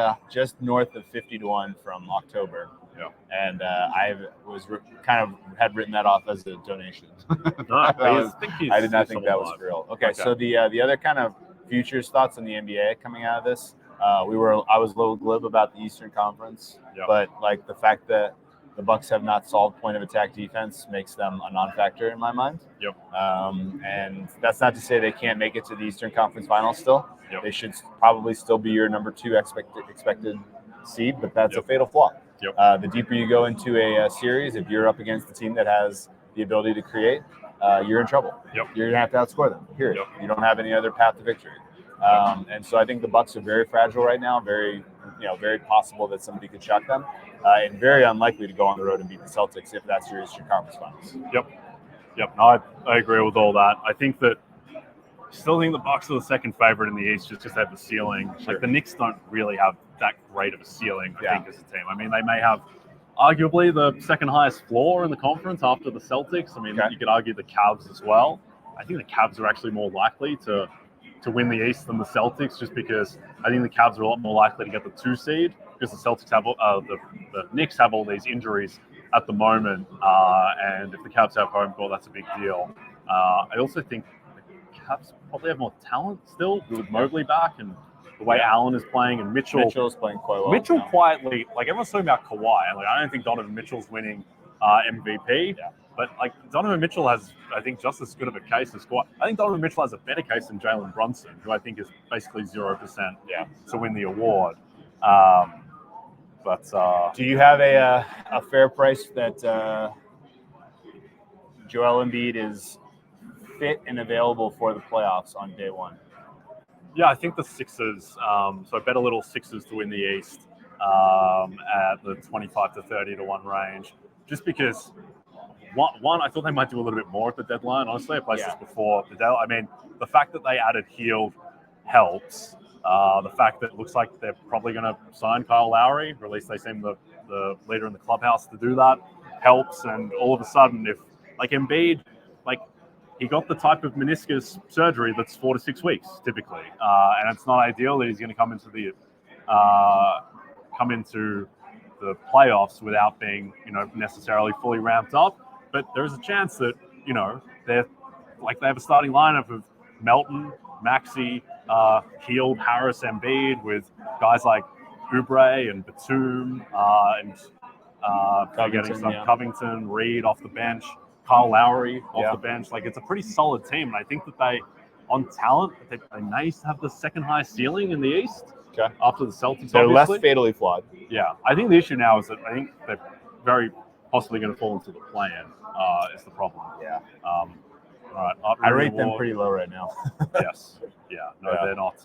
north of 50-1 from October. Yeah, and I had written that off as a donation. I did not think that was real. Okay, so the other kind of futures thoughts on the NBA coming out of this, I was a little glib about the Eastern Conference, but like the fact that the Bucks have not solved point of attack defense makes them a non-factor in my mind. Yep. And that's not to say they can't make it to the Eastern Conference Finals still. Yep. They should probably still be your number 2 expected seed, but that's a fatal flaw. Yep. The deeper you go into a series, if you're up against a team that has the ability to create, you're in trouble. Yep. You're going to have to outscore them, period. Yep. You don't have any other path to victory. And so I think the Bucks are very fragile right now, very possible that somebody could shock them, and very unlikely to go on the road and beat the Celtics if that's your Eastern Conference Finals. Yep. Yep, no, I agree with all that. I think that still think the Bucks are the second favorite in the East just because they have the ceiling. Sure. Like the Knicks don't really have that great of a ceiling, I Yeah. think, as a team. I mean, they may have arguably the second highest floor in the conference after the Celtics. I mean, Okay. you could argue the Cavs as well. I think the Cavs are actually more likely to win the East than the Celtics, just because I think the Cavs are a lot more likely to get the 2 seed because the Celtics have the Knicks have all these injuries at the moment, and if the Cavs have home court, that's a big deal. I also think Cavs probably have more talent still with Mobley back and the way Allen is playing and Mitchell's playing quite well. Mitchell now. quietly, like everyone's talking about Kawhi. Like I don't think Donovan Mitchell's winning MVP, but like Donovan Mitchell has, I think, just as good of a case as Kawhi. I think Donovan Mitchell has a better case than Jalen Brunson, who I think is basically 0% to win the award. Do you have a fair price that Joel Embiid is fit and available for the playoffs on day one? Yeah, I think the Sixers. So I bet a little Sixers to win the East at the 25 to 30 to 1 range, just because one, I thought they might do a little bit more at the deadline. Honestly, I placed this before the deadline. I mean, the fact that they added Hield helps. The fact that it looks like they're probably going to sign Kyle Lowry, or at least they seem the leader in the clubhouse to do that, helps. And all of a sudden, if like Embiid, like he got the type of meniscus surgery that's 4 to 6 weeks typically, and it's not ideal that he's going to come into the playoffs without being, necessarily fully ramped up. But there's a chance that, they have a starting lineup of Melton, Maxey, Hield, Harris, Embiid, with guys like Oubre and Batum Covington, Reed off the bench, Kyle Lowry off the bench. Like, it's a pretty solid team, and I think that on talent, they may have the second highest ceiling in the East. Okay. After the Celtics, they're obviously less fatally flawed. Yeah, I think the issue now is that I think they're very possibly going to fall into the play-in. Is the problem? Yeah. All right. I rate them pretty low right now. Yes. Yeah. No, they're not.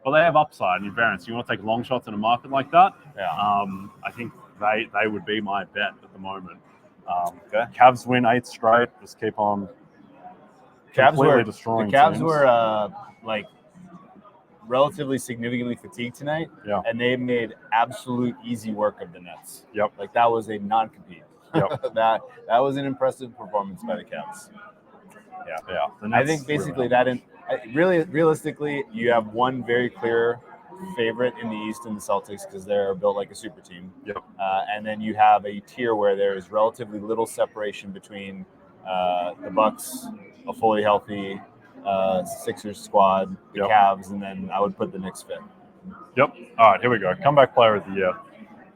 But they have upside and variance. You want to take long shots in a market like that? Yeah. I think they would be my bet at the moment. Cavs win 8 straight. Just keep on. Destroying the Cavs teams. were relatively significantly fatigued tonight. Yeah. And they made absolute easy work of the Nets. Yep. Like, that was a non-compete. Yep. that was an impressive performance by the Cavs. Yeah. I think basically realistically, you have one very clear favorite in the East in the Celtics because they're built like a super team. Yep. And then you have a tier where there is relatively little separation between the Bucks, a fully healthy Sixers squad, the Cavs, and then I would put the Knicks fifth. Yep. All right, here we go. Comeback player of the year.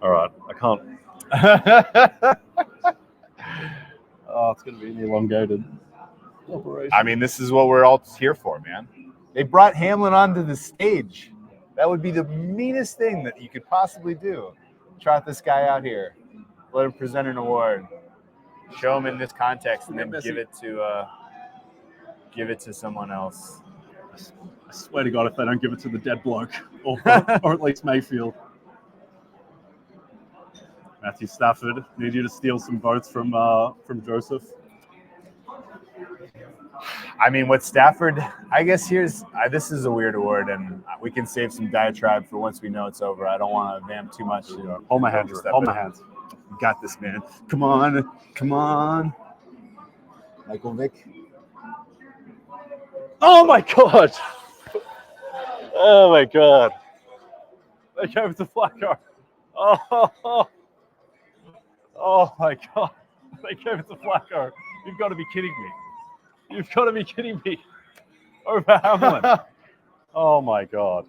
All right, I can't. Oh, it's going to be an elongated operation. I mean, this is what we're all here for, man. They brought Hamlin onto the stage. That would be the meanest thing that you could possibly do. Trot this guy out here. Let him present an award. Show him in this context, and then give it to someone else. I swear to God, if they don't give it to the dead bloke, or at least Mayfield. Matthew Stafford, need you to steal some votes from Joseph. I mean, with Stafford, I guess this is a weird award, and we can save some diatribe for once we know it's over. I don't want to vamp too much. Hold my hands. Hold my hands. You got this, man. Come on. Michael Vick. Oh my God! Oh my God! They gave it to Flacco. Oh my God! They gave it to Flacco. You've got to be kidding me. You've got to be kidding me. Over Hamlin. Oh my God.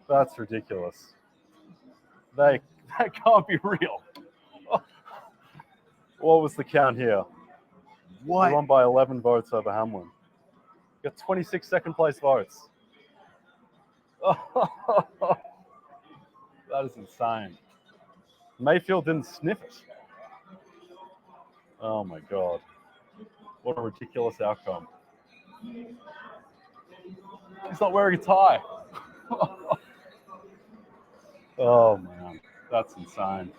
That's ridiculous. That can't be real. What was the count here? What? They won by 11 votes over Hamlin. Got 26 second place votes. That is insane. Mayfield didn't sniff it. Oh my God. What a ridiculous outcome. He's not wearing a tie. Oh man, that's insane.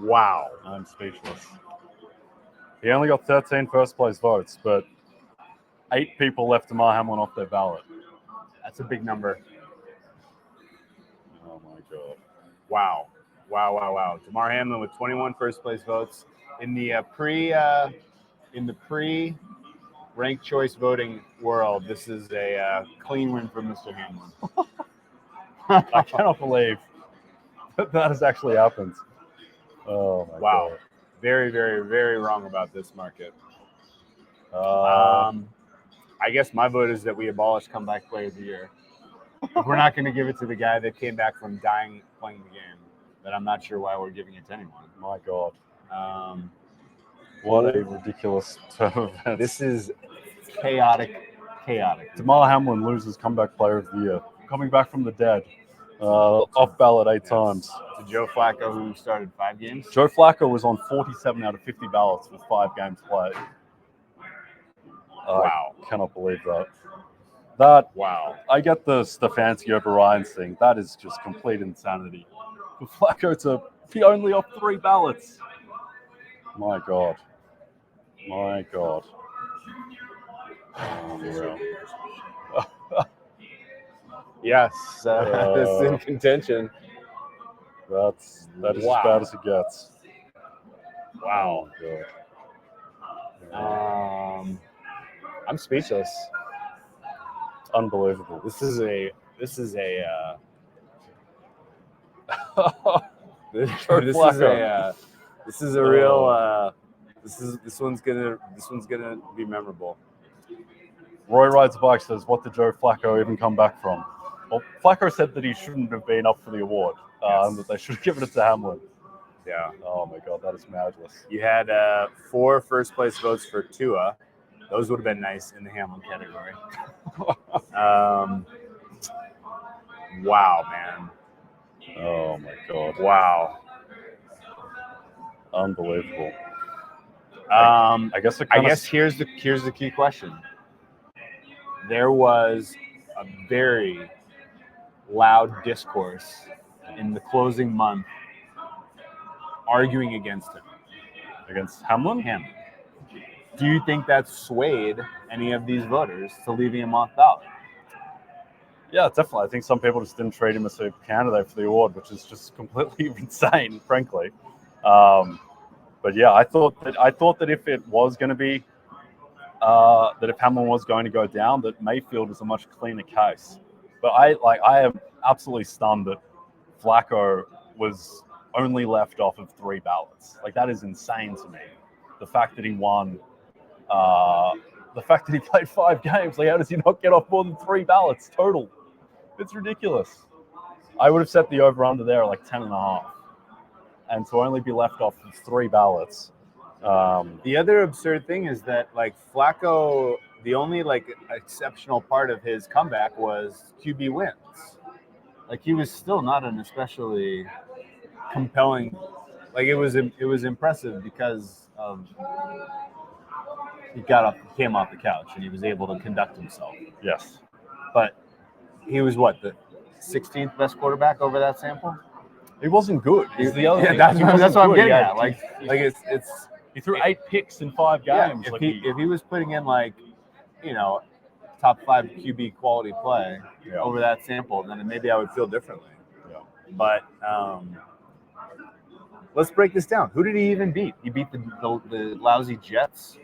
Wow, I'm speechless. He only got 13 first-place votes, but 8 people left Damar Hamlin off their ballot. That's a big number. Oh, my God. Wow. Damar Hamlin with 21 first-place votes. In the pre-ranked choice voting world, this is a clean win for Mr. Hamlin. I cannot believe that has actually happened. Oh, my Wow. God. Very, very, very wrong about this market. Uh, I guess my vote is that we abolish comeback player of the year. If we're not going to give it to the guy that came back from dying playing the game, then I'm not sure why we're giving it to anyone. my God. What What a ridiculous turn of events. This is chaotic. Damar Hamlin loses comeback player of the year. Coming back from the dead. Off ballot 8 times. To Joe Flacco, who started 5 games. Joe Flacco was on 47 out of 50 ballots with 5 games played. Wow. I cannot believe that. Wow. I get the Stefanski over Ryan's thing. That is just complete insanity. For Flacco to be only off 3 ballots. My God. Unreal. Yes, it's in contention. That is as bad as it gets. Wow. Oh, I'm speechless. unbelievable. This is a this is a real this one's gonna be memorable. Roy Rides a Bike says, "What did Joe Flacco even come back from?" Well, Flacco said that he shouldn't have been up for the award, and that they should have given it to Hamlin. Yeah. Oh my God, that is madness. You had 4 first place votes for Tua. Those would have been nice in the Hamlin category. Wow, man. Oh my God, Wow. unbelievable. I I guess here's the key question. There was a very loud discourse in the closing month arguing against him. against Hamlin. Do you think that swayed any of these voters to leaving him off ballot? Yeah, definitely. I think some people just didn't treat him as a candidate for the award, which is just completely insane, frankly. But yeah, I thought that if it was going to be that if Hamlin was going to go down, that Mayfield was a much cleaner case. But I am absolutely stunned that Flacco was only left off of 3 ballots. Like, that is insane to me. The fact that he won, the fact that he played 5 games, like, how does he not get off more than 3 ballots total? It's ridiculous. I would have set the over-under there at like 10.5. And to only be left off of 3 ballots. The other absurd thing is that, like, Flacco, the only like exceptional part of his comeback was QB wins. Like, he was still not an especially compelling. Like, it was impressive because he came off the couch and he was able to conduct himself. Yes. But he was what, the 16th best quarterback over that sample? He wasn't good. He's the other thing. That's what I'm getting Yeah, at. Like it's he threw 8 picks in 5 games. Yeah, if he was putting in, like, top 5 QB quality play over that sample, then maybe I would feel differently. Yeah. But let's break this down. Who did he even beat? He beat the lousy Jets.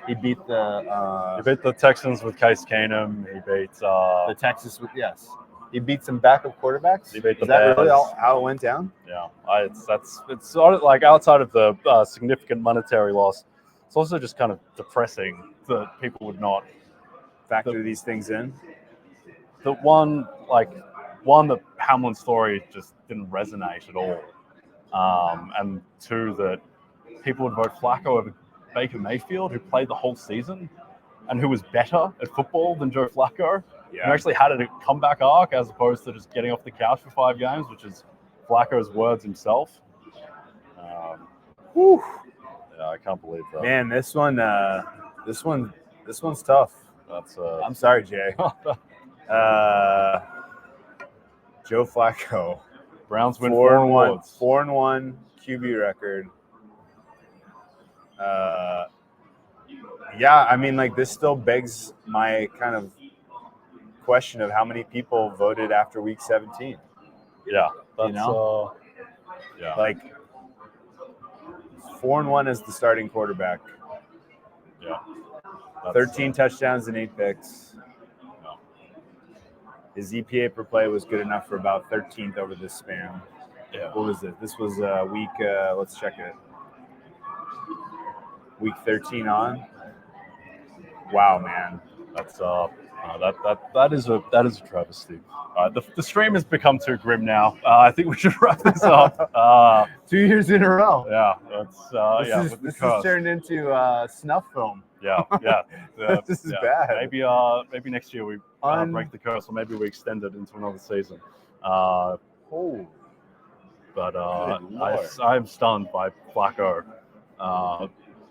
He beat the Texans with Case Keenum. He beat the Texas with He beat some backup quarterbacks. He beat the Is that Bears. really how it went down? Yeah, it's sort of like, outside of the significant monetary loss, it's also just kind of depressing that people would not factor these things in. The one that Hamlin's story just didn't resonate at all, and 2 that people would vote Flacco over Baker Mayfield, who played the whole season and who was better at football than Joe Flacco. Yeah. Who actually had a comeback arc as opposed to just getting off the couch for 5 games, which is Flacco's words himself. Yeah, I can't believe that. Man, this one's tough. That's I'm sorry, Jay. Joe Flacco. Browns win 4 awards. 4-1 QB record. Yeah, I mean, like, this still begs my kind of question of how many people voted after week 17. Yeah, that's You know? yeah. Like, 4-1 as the starting quarterback, Yeah. That's, 13 touchdowns and 8 picks. Yeah. His EPA per play was good enough for about 13th over this span. Yeah. What was it? This was week, let's check it. Week 13 on. Wow, man. That's that is a travesty. The stream has become too grim now. I think we should wrap this up. 2 years in a row. Yeah, that's This has turned into snuff film. Yeah. This is yeah. bad. Maybe next year we break the curse, or maybe we extend it into another season. Oh, But Good Lord. I'm stunned by Flacco.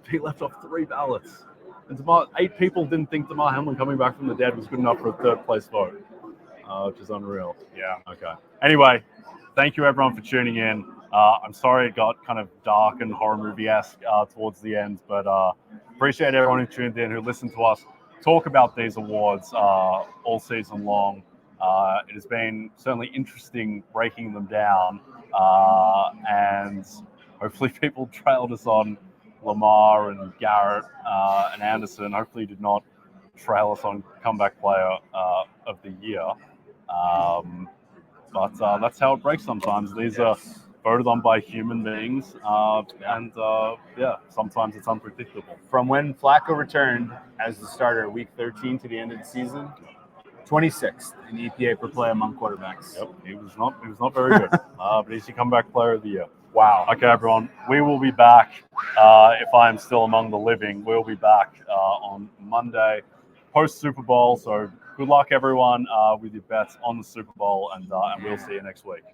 He left off 3 ballots. And 8 people didn't think Damar Hamlin coming back from the dead was good enough for a 3rd place vote, which is unreal. Yeah. Okay. Anyway, thank you everyone for tuning in. I'm sorry it got kind of dark and horror movie-esque towards the end, but appreciate everyone who tuned in, who listened to us talk about these awards all season long. It has been certainly interesting breaking them down, and hopefully people trailed us on Lamar and Garrett and Anderson. Hopefully did not trail us on comeback player of the year. But that's how it breaks sometimes. These are voted on by human beings, and sometimes it's unpredictable. from when Flacco returned as the starter, week 13 to the end of the season, 26th in EPA per play among quarterbacks. Yep, he was not very good, but he's the comeback player of the year. Wow. Okay, everyone, we will be back. If I am still among the living, we'll be back on Monday, post Super Bowl. So good luck, everyone, with your bets on the Super Bowl, and we'll see you next week.